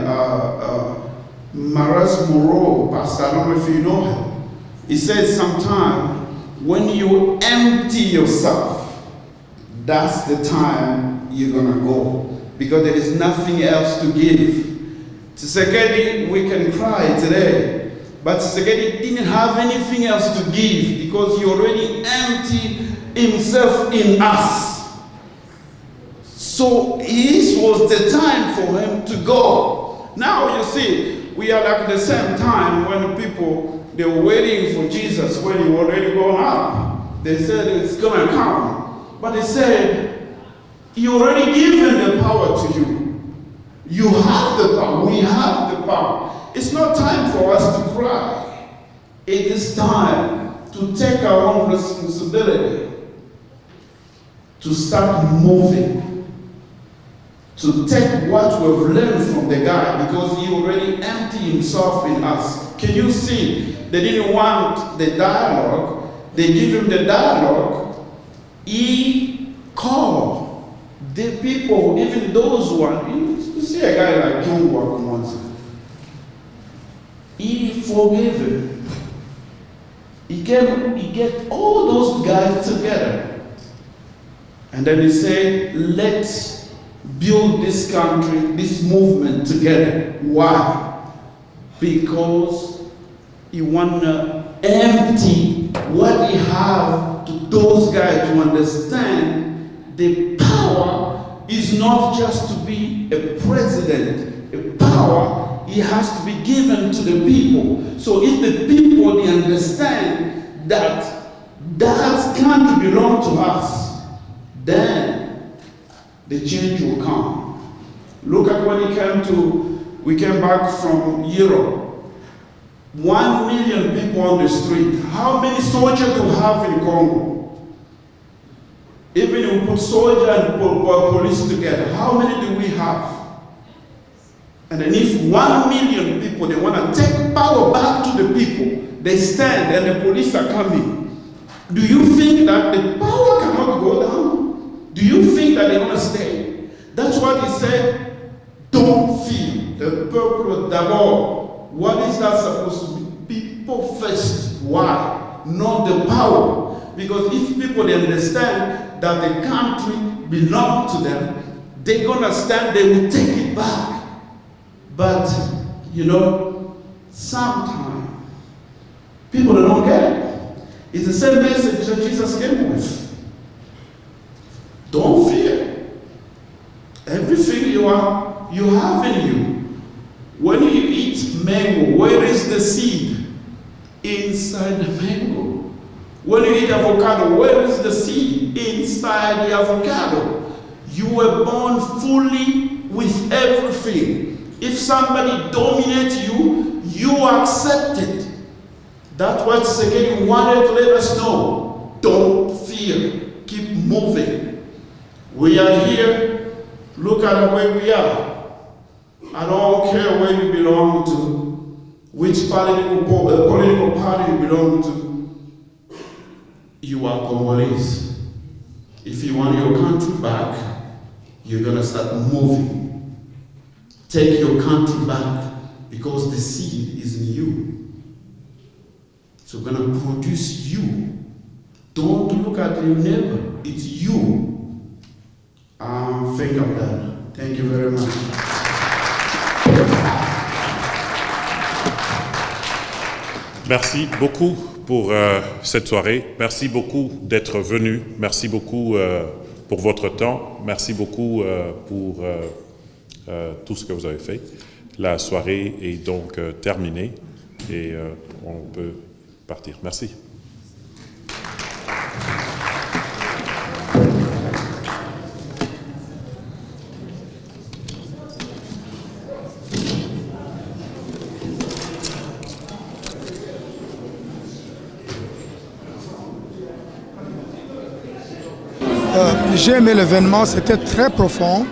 Speaker 13: Maras Moreau, pastor, I don't know if you know him. He said sometime, when you empty yourself, that's the time you're gonna go. Because there is nothing else to give. Tshisekedi, we can cry today, but Tshisekedi didn't have anything else to give because he already emptied himself in us. So this was the time for him to go. Now you see, we are like the same time when people, they were waiting for Jesus when he already gone up. They said it's gonna come. But they said, he already given the power to you. You have the power, we have the power. It's not time for us to cry. It is time to take our own responsibility, to start moving, to take what we've learned from the guy, because he already emptied himself in us. Can you see? They didn't want the dialogue. They give him the dialogue. He called the people, even those who are, you see a guy like John Wakumonza. He forgave him. He get all those guys together. And then he said, let's build this country, this movement together. Why? Because he want to empty what he have to those guys to understand the power is not just to be a president. A power, it has to be given to the people. So if the people, they understand that that country belongs to us, then the change will come. Look at when we came back from Europe. 1 million people on the street. How many soldiers do we have in Congo? Even if we put soldier and police together, how many do we have? And then if 1 million people, they want to take power back to the people, they stand and the police are coming. Do you think that the power cannot go down? Do you think that they're going to stay? That's what he said, don't fear the purpose d'abord. What is that supposed to be? People first. Why? Not the power. Because if people they understand that the country belongs to them, they're going to stand, they will take it back. But, you know, sometimes people don't get it. It's the same message that Jesus came with. Don't fear. Everything you have in you. When you eat mango, where is the seed? Inside the mango. When you eat avocado, where is the seed? Inside the avocado. You were born fully with everything. If somebody dominates you, you accept it. That's what Tshisekedi wanted to let us know. Don't fear. Keep moving. We are here. Look at where we are. I don't care where you belong to, which political party you belong to. You are Congolese. If you want your country back, you're going to start moving. Take your country back because the seed is in you. So we're going to produce you. Don't look at your neighbor. It's you. Think of that. Thank you very much.
Speaker 3: Merci beaucoup pour cette soirée. Merci beaucoup d'être venu. Merci beaucoup pour votre temps. Merci beaucoup pour tout ce que vous avez fait. La soirée est donc terminée et on peut partir. Merci.
Speaker 9: J'ai aimé l'événement, c'était très profond.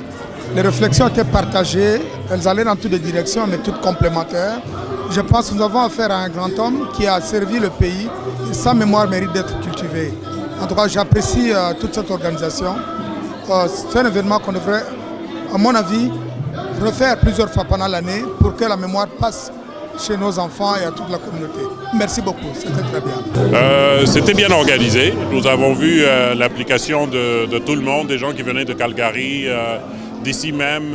Speaker 9: Les réflexions étaient partagées, elles allaient dans toutes les directions, mais toutes complémentaires. Je pense que nous avons affaire à un grand homme qui a servi le pays et sa mémoire mérite d'être cultivée. En tout cas, j'apprécie toute cette organisation. C'est un événement qu'on devrait, à mon avis, refaire plusieurs fois pendant l'année pour que la mémoire passe chez nos enfants et à toute la communauté. Merci beaucoup, c'était très bien.
Speaker 3: C'était bien organisé. Nous avons vu l'application de tout le monde, des gens qui venaient de Calgary, d'ici même.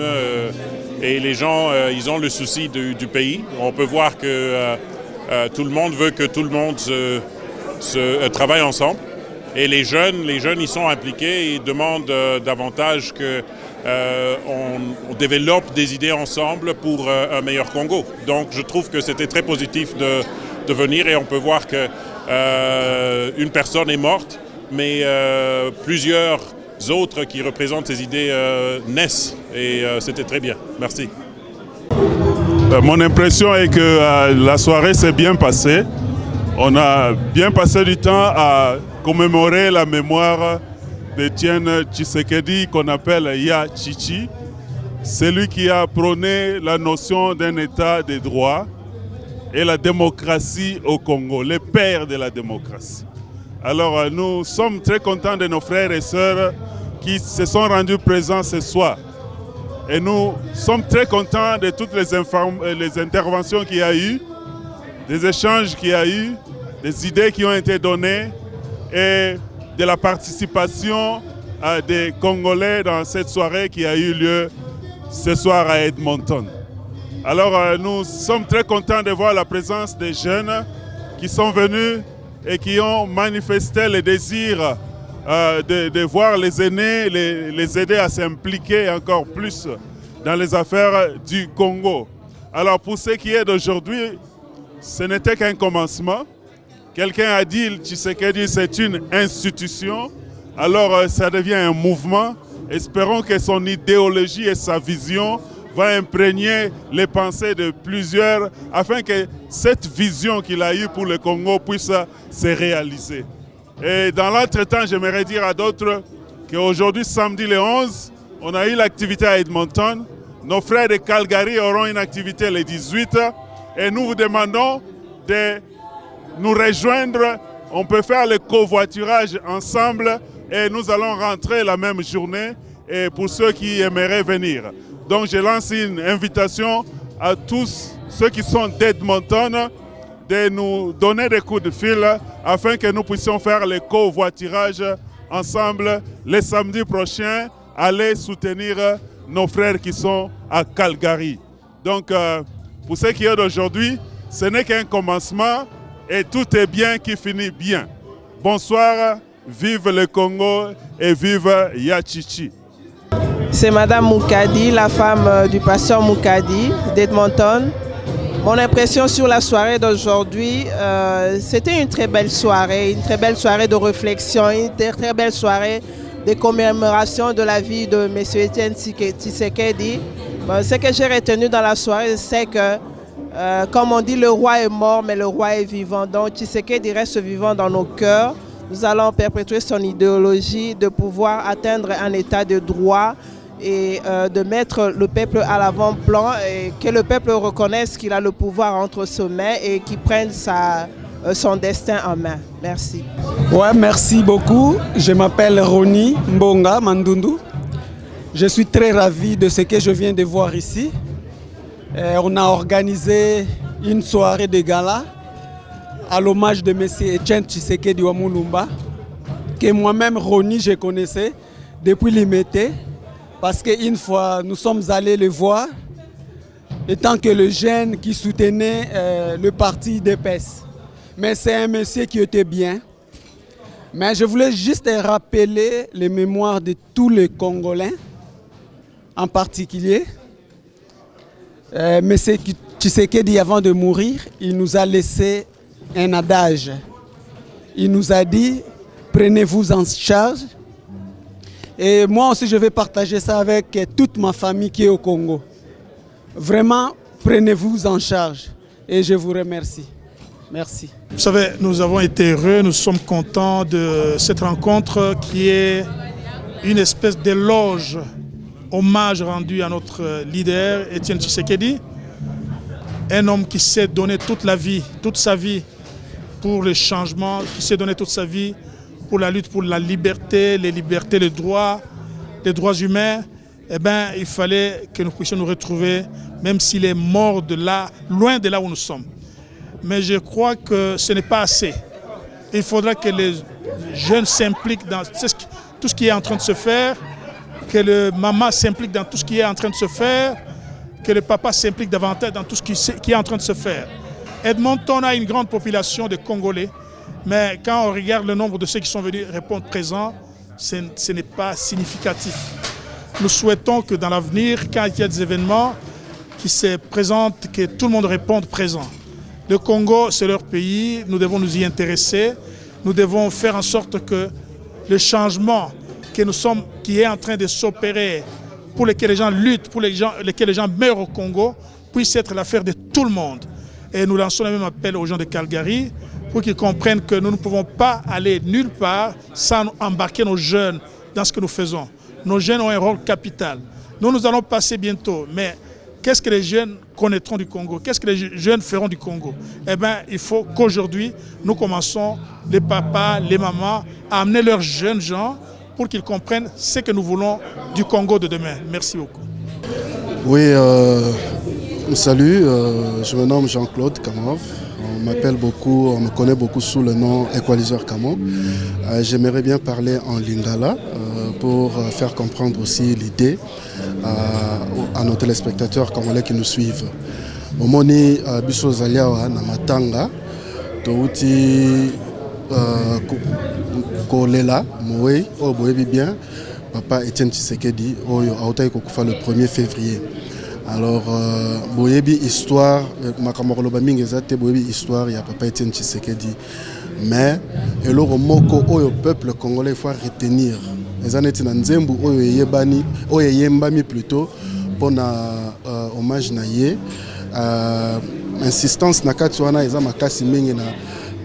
Speaker 3: Et les gens, ils ont le souci du pays. On peut voir que tout le monde veut que tout le monde travaille ensemble. Et les jeunes, ils sont impliqués et demandent davantage qu'on développe des idées ensemble pour un meilleur Congo. Donc je trouve que c'était très positif de venir et on peut voir qu'une personne est morte, mais plusieurs autres qui représentent ces idées naissent et c'était très bien. Merci.
Speaker 6: Mon impression est que la soirée s'est bien passée. On a bien passé du temps à commémorer la mémoire d'Étienne Tshisekedi qu'on appelle Ya Chichi. C'est lui qui a prôné la notion d'un état de droit et la démocratie au Congo, le père de la démocratie. Alors nous sommes très contents de nos frères et sœurs qui se sont rendus présents ce soir. Et nous sommes très contents de toutes les interventions qu'il y a eu, des échanges qu'il y a eu, des idées qui ont été données et de la participation des Congolais dans cette soirée qui a eu lieu ce soir à Edmonton. Alors nous sommes très contents de voir la présence des jeunes qui sont venus et qui ont manifesté le désir de voir les aînés, les aider à s'impliquer encore plus dans les affaires du Congo. Alors pour ce qui est d'aujourd'hui, ce n'était qu'un commencement. Quelqu'un a dit, Tshisekedi, c'est une institution. Alors ça devient un mouvement. Espérons que son idéologie et sa vision vont imprégner les pensées de plusieurs afin que cette vision qu'il a eue pour le Congo puisse se réaliser. Et dans l'entretemps, j'aimerais dire à d'autres qu'aujourd'hui, samedi le 11, on a eu l'activité à Edmonton. Nos frères de Calgary auront une activité le 18 et nous vous demandons de nous rejoindre. On peut faire le covoiturage ensemble et nous allons rentrer la même journée et pour ceux qui aimeraient venir. Donc je lance une invitation à tous ceux qui sont d'Edmonton de nous donner des coups de fil afin que nous puissions faire le covoiturage ensemble le samedi prochain, aller soutenir nos frères qui sont à Calgary. Donc pour ce qui est d'aujourd'hui, ce n'est qu'un commencement et tout est bien qui finit bien. Bonsoir, vive le Congo et vive Yachichi.
Speaker 14: C'est Madame Moukadi, la femme du pasteur Moukadi d'Edmonton. Mon impression sur la soirée d'aujourd'hui, c'était une très belle soirée de réflexion, une très belle soirée de commémoration de la vie de M. Etienne Tshisekedi. Ce que j'ai retenu dans la soirée, c'est que, comme on dit, le roi est mort, mais le roi est vivant. Donc Tshisekedi reste vivant dans nos cœurs. Nous allons perpétuer son idéologie de pouvoir atteindre un état de droit et de mettre le peuple à l'avant-plan et que le peuple reconnaisse qu'il a le pouvoir entre ses mains et qu'il prenne son destin en main. Merci.
Speaker 15: Ouais, merci beaucoup. Je m'appelle Roni Mbonga Mandundu. Je suis très ravi de ce que je viens de voir ici. On a organisé une soirée de gala à l'hommage de M. Etienne Tshisekedi wa Mulumba, que moi-même, Roni, je connaissais depuis l'Imété, parce qu'une fois, nous sommes allés le voir, étant que le jeune qui soutenait le parti DPS. Mais c'est un monsieur qui était bien. Mais je voulais juste rappeler les mémoires de tous les Congolais, en particulier. M. Tshisekedi, avant de mourir, il nous a laissé un adage. Il nous a dit, prenez-vous en charge. Et moi aussi, je vais partager ça avec toute ma famille qui est au Congo. Vraiment, prenez-vous en charge. Et je vous remercie. Merci.
Speaker 10: Vous savez, nous avons été heureux, nous sommes contents de cette rencontre qui est une espèce d'éloge, hommage rendu à notre leader, Etienne Tshisekedi. Un homme qui s'est donné toute sa vie pour le changement, qui s'est donné toute sa vie pour la lutte pour la liberté, les libertés, les droits humains. Eh bien, il fallait que nous puissions nous retrouver, même s'il est mort de là, loin de là où nous sommes. Mais je crois que ce n'est pas assez. Il faudra que les jeunes s'impliquent dans tout ce qui est en train de se faire, que le maman s'implique dans tout ce qui est en train de se faire, que le papa s'implique davantage dans tout ce qui est en train de se faire. Edmonton a une grande population de Congolais, mais quand on regarde le nombre de ceux qui sont venus répondre présents, ce n'est pas significatif. Nous souhaitons que dans l'avenir, quand il y a des événements qui se présentent, que tout le monde réponde présent. Le Congo, c'est leur pays, nous devons nous y intéresser, nous devons faire en sorte que le changement qui est en train de s'opérer, pour lesquels les gens luttent, pour lesquels les gens meurent au Congo, puisse être l'affaire de tout le monde. Et nous lançons le même appel aux gens de Calgary pour qu'ils comprennent que nous ne pouvons pas aller nulle part sans embarquer nos jeunes dans ce que nous faisons. Nos jeunes ont un rôle capital. Nous allons passer bientôt, mais qu'est-ce que les jeunes connaîtront du Congo? Qu'est-ce que les jeunes feront du Congo? Eh bien, il faut qu'aujourd'hui, nous commençons, les papas, les mamans, à amener leurs jeunes gens pour qu'ils comprennent ce que nous voulons du Congo de demain. Merci beaucoup.
Speaker 16: Oui, salut, je me nomme Jean-Claude Kamov. On me connaît beaucoup sous le nom Equalizer Kamo. J'aimerais bien parler en lingala pour faire comprendre aussi l'idée à nos téléspectateurs congolais qui nous suivent. Omoni biso zaliawa na matanga touti kolela moé o boyebi bien papa Etienne Tshisekedi oyo autaki kokufa le 1er février. Alors boyebi histoire makambo koloba mingi ezate boyebi histoire ya papa Etienne Tshisekedi. Mais eloko moko oyo peuple congolais faut retenir. Ezaneti na nzembu oyo yebani oyo yembami plutôt pona hommage na ye insistance na kati wana eza makasi mingi na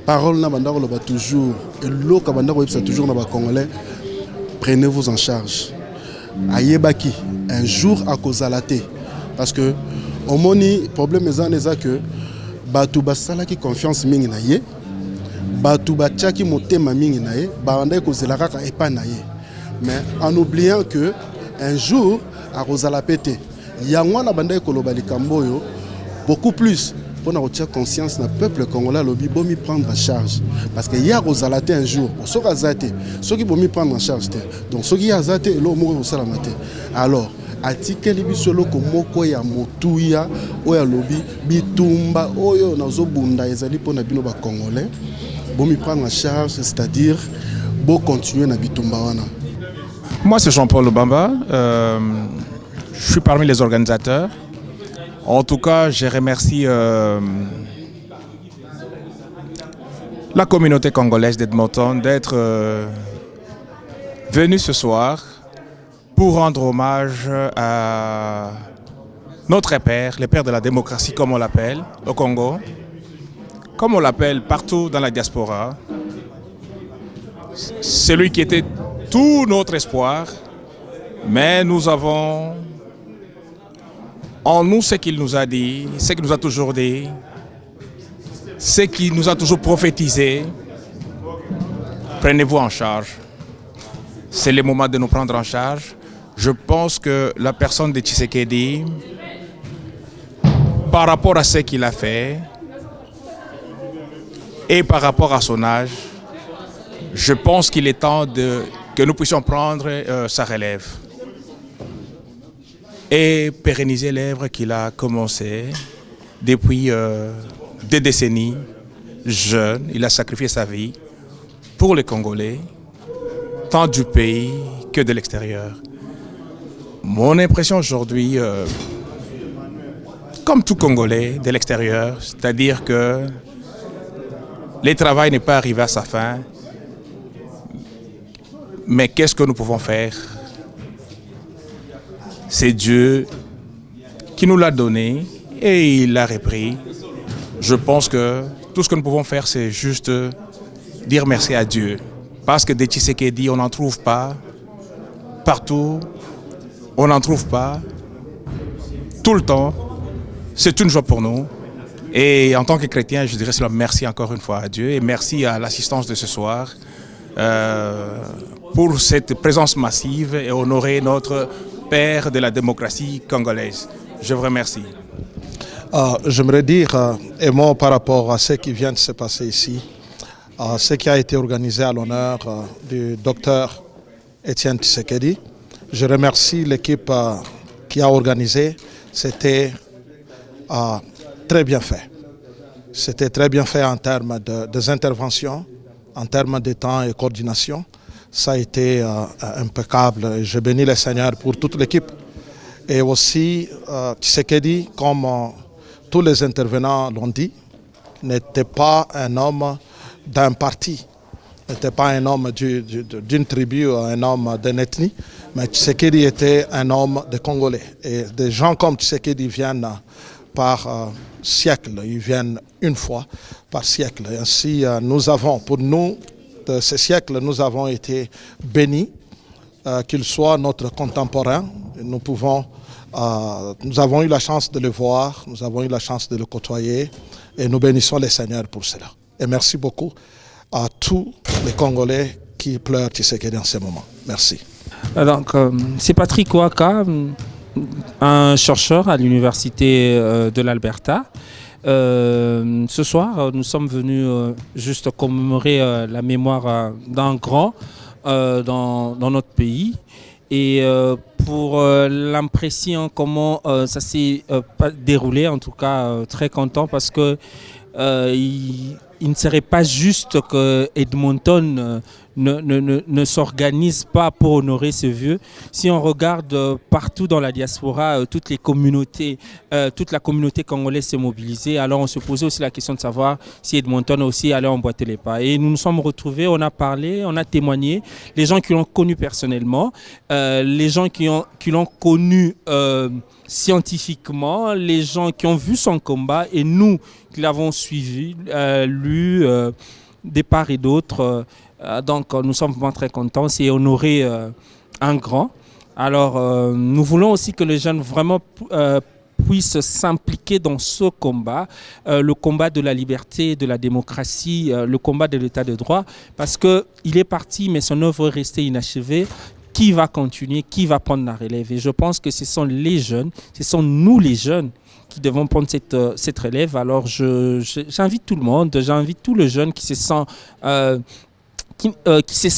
Speaker 16: parole na bandako loba toujours eloko bandako yebisa toujours na ba congolais prenez-vous en charge. Ayebaki un jour à kozalate parce que omoni problème eza que batu basalaki confiance mingi na ye batu batiaki motema mingi na ye bandai kozela kaka epa na ye mais en oubliant que un jour à kozala pété yango na bandai koloba likambo yo beaucoup plus pour avoir conscience na peuple congolais lobi bomi prendre en charge parce que ya kozalate un jour so kazate so ki bomi prendre en charge donc so ki azate elo moko sala mate alors atikeli biso loko moko ya motuya oya lobi bitumba oyo nazobunda ezali pona bino ba congolais bomi prendre en charge c'est-à-dire bo continuer na bitumba wana.
Speaker 17: Moi c'est Jean-Paul Obamba, je suis parmi les organisateurs. En tout cas, je remercie la communauté congolaise d'Edmonton d'être venue ce soir pour rendre hommage à notre père, le père de la démocratie comme on l'appelle au Congo, comme on l'appelle partout dans la diaspora. Celui qui était tout notre espoir, mais nous avons en nous ce qu'il nous a dit, ce qu'il nous a toujours dit, ce qu'il nous a toujours prophétisé. Prenez-vous en charge. C'est le moment de nous prendre en charge. Je pense que la personne de Tshisekedi, par rapport à ce qu'il a fait et par rapport à son âge, je pense qu'il est temps que nous puissions prendre sa relève et pérenniser l'œuvre qu'il a commencé depuis des décennies. Jeune, il a sacrifié sa vie pour les Congolais, tant du pays que de l'extérieur. Mon impression aujourd'hui, comme tout Congolais de l'extérieur, c'est-à-dire que le travail n'est pas arrivé à sa fin, mais qu'est-ce que nous pouvons faire? C'est Dieu qui nous l'a donné et il l'a repris. Je pense que tout ce que nous pouvons faire, c'est juste dire merci à Dieu. Parce que des Tshisekedi, on n'en trouve pas partout, on n'en trouve pas tout le temps. C'est une joie pour nous. Et en tant que chrétien, je dirais cela merci encore une fois à Dieu et merci à l'assistance de ce soir pour cette présence massive et honorer notre père de la démocratie congolaise. Je vous remercie.
Speaker 5: J'aimerais dire un mot par rapport à ce qui vient de se passer ici, ce qui a été organisé à l'honneur du docteur Etienne Tshisekedi. Je remercie l'équipe qui a organisé. C'était très bien fait. C'était très bien fait en termes des interventions, en termes de temps et coordination. Ça a été impeccable. Je bénis le Seigneur pour toute l'équipe. Et aussi, Tshisekedi, comme tous les intervenants l'ont dit, n'était pas un homme d'un parti, n'était pas un homme d'une tribu, un homme d'une ethnie, mais Tshisekedi était un homme de Congolais. Et des gens comme Tshisekedi viennent par siècle, ils viennent une fois par siècle. Et ainsi, nous avons, pour nous, de ce siècle, nous avons été bénis, qu'il soit notre contemporain. Nous avons eu la chance de le voir, nous avons eu la chance de le côtoyer et nous bénissons le Seigneur pour cela. Et merci beaucoup à tous les Congolais qui pleurent Tshisekedi en ce moment. Merci.
Speaker 11: Donc, c'est Patrick Ouaka, un chercheur à l'université de l'Alberta. Ce soir, nous sommes venus juste commémorer la mémoire d'un grand dans notre pays. Et pour l'impression comment ça s'est déroulé, en tout cas très content parce que
Speaker 18: il ne serait pas juste que Edmonton ne s'organise pas pour honorer ce vieux. Si on regarde partout dans la diaspora, toute la communauté congolaise s'est mobilisée, alors on se posait aussi la question de savoir si Edmonton aussi allait emboîter les pas. Et nous nous sommes retrouvés, on a parlé, on a témoigné, les gens qui l'ont connu personnellement, les gens qui l'ont connu scientifiquement, les gens qui ont vu son combat et nous qui l'avons suivi, lu des part et d'autre. Donc nous sommes vraiment très contents, c'est honorer un grand. Alors nous voulons aussi que les jeunes vraiment puissent s'impliquer dans ce combat, le combat de la liberté, de la démocratie, le combat de l'état de droit, parce qu'il est parti mais son œuvre est restée inachevée. Qui va continuer, qui va prendre la relève? Et je pense que ce sont les jeunes, ce sont nous les jeunes qui devons prendre cette relève. Alors j'invite tout le monde, j'invite tous les jeunes qui se sentent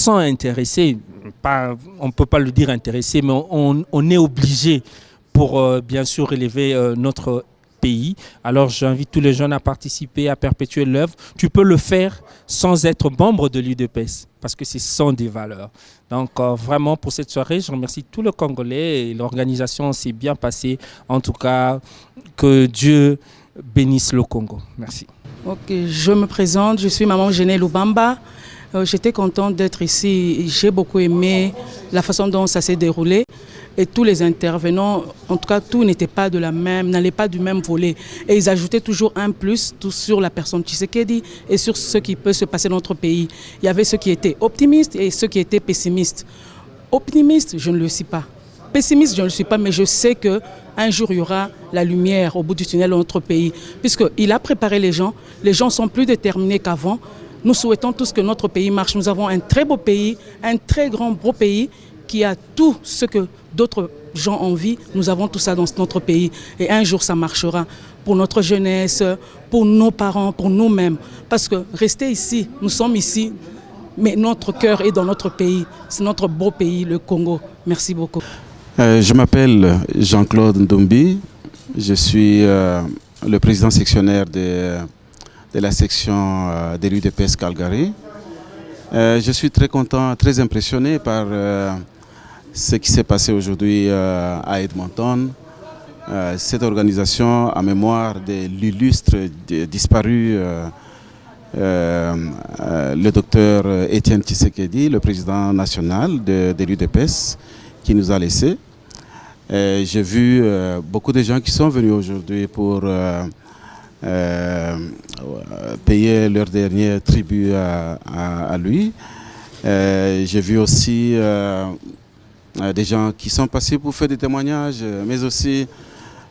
Speaker 18: intéressés. On ne peut pas le dire intéressés, mais on est obligé pour bien sûr élever notre pays. Alors j'invite tous les jeunes à participer, à perpétuer l'œuvre. Tu peux le faire sans être membre de l'UDPS, parce que ce sont des valeurs. Donc vraiment pour cette soirée, je remercie tout le Congolais et l'organisation s'est bien passée. En tout cas, que Dieu bénisse le Congo. Merci.
Speaker 19: Ok, je me présente, je suis Maman Genèle Lubamba. J'étais contente d'être ici. J'ai beaucoup aimé la façon dont ça s'est déroulé. Et tous les intervenants, en tout cas, tout n'était pas n'allait pas du même volet. Et ils ajoutaient toujours un plus tout sur la personne Tshisekedi et sur ce qui peut se passer dans notre pays. Il y avait ceux qui étaient optimistes et ceux qui étaient pessimistes. Optimiste, je ne le suis pas. Pessimiste, je ne le suis pas, mais je sais qu'un jour, il y aura la lumière au bout du tunnel dans notre pays. Puisqu'il a préparé les gens sont plus déterminés qu'avant. Nous souhaitons tous que notre pays marche. Nous avons un très beau pays, un très grand beau pays qui a tout ce que d'autres gens ont envie. Nous avons tout ça dans notre pays. Et un jour, ça marchera pour notre jeunesse, pour nos parents, pour nous-mêmes. Parce que rester ici, nous sommes ici, mais notre cœur est dans notre pays. C'est notre beau pays, le Congo. Merci beaucoup.
Speaker 7: Je m'appelle Jean-Claude Ndombi. Je suis le président sectionnaire de la section de l'UDPS Calgary. Je suis très content, très impressionné par ce qui s'est passé aujourd'hui à Edmonton. Cette organisation en mémoire de l'illustre disparu, le docteur Étienne Tshisekedi, le président national de l'UDPS, qui nous a laissés. J'ai vu beaucoup de gens qui sont venus aujourd'hui pour payer leur dernier tribut à lui. J'ai vu aussi des gens qui sont passés pour faire des témoignages, mais aussi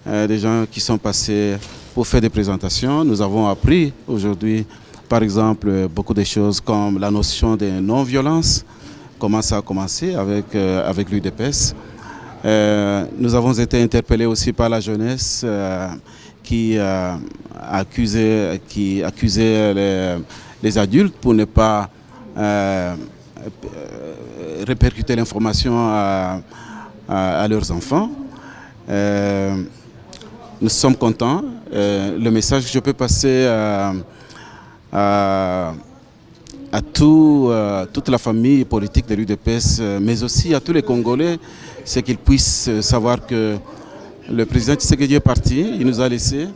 Speaker 7: des gens qui sont passés pour faire des présentations. Nous avons appris aujourd'hui, par exemple, beaucoup de choses comme la notion de non-violence, comment ça a commencé avec l'UDPS. Nous avons été interpellés aussi par la jeunesse qui accusait les adultes pour ne pas répercuter l'information à leurs enfants. Nous sommes contents. Le message que je peux passer à toute la famille politique de l'UDPS, mais aussi à tous les Congolais, c'est qu'ils puissent savoir que le président Tshisekedi est parti, il nous a laissés,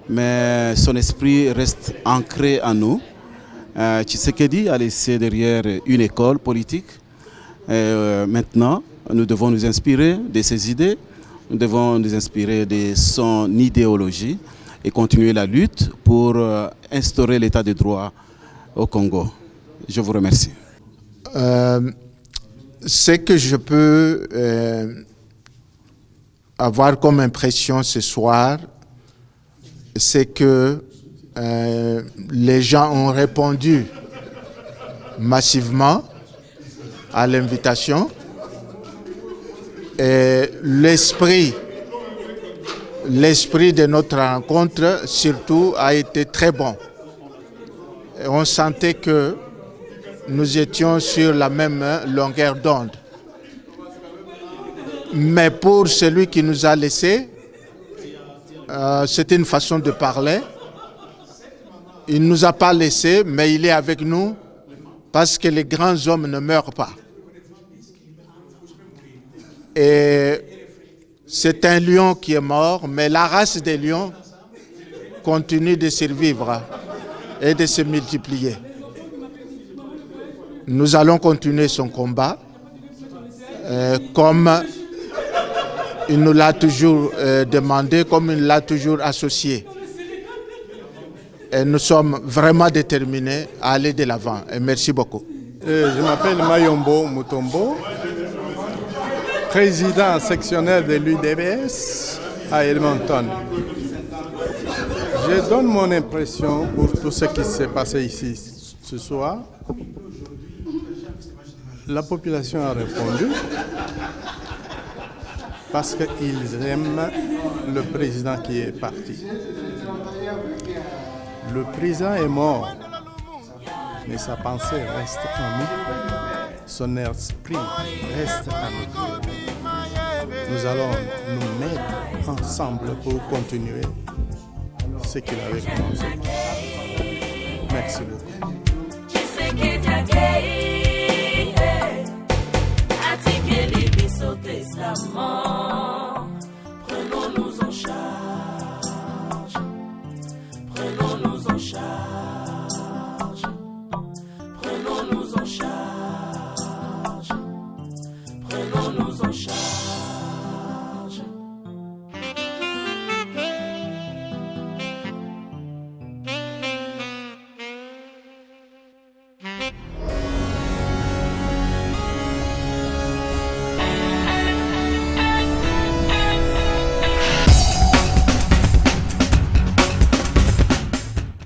Speaker 7: mais son esprit reste ancré en nous. Tshisekedi a laissé derrière une école politique. Maintenant, nous devons nous inspirer de ses idées, nous devons nous inspirer de son idéologie et continuer la lutte pour instaurer l'état de droit au Congo. Je vous remercie.
Speaker 20: Ce que je peux avoir comme impression ce soir, c'est que les gens ont répondu massivement à l'invitation et l'esprit de notre rencontre surtout a été très bon. Et on sentait que nous étions sur la même longueur d'onde. Mais pour celui qui nous a laissés, c'était une façon de parler Il ne nous a pas laissés, mais il est avec nous parce que les grands hommes ne meurent pas. Et c'est un lion qui est mort, mais la race des lions continue de survivre et de se multiplier. Nous allons continuer son combat comme il nous l'a toujours demandé, comme il l'a toujours associé. Et nous sommes vraiment déterminés à aller de l'avant. Et merci beaucoup.
Speaker 21: Je m'appelle Mayombo Mutombo, président sectionnel de l'UDBS à Edmonton. Je donne mon impression pour tout ce qui s'est passé ici ce soir. La population a répondu parce qu'ils aiment le président qui est parti. Le président est mort, mais sa pensée reste en nous. Son esprit reste en nous. Nous allons nous mettre ensemble pour continuer ce qu'il avait commencé. Merci beaucoup.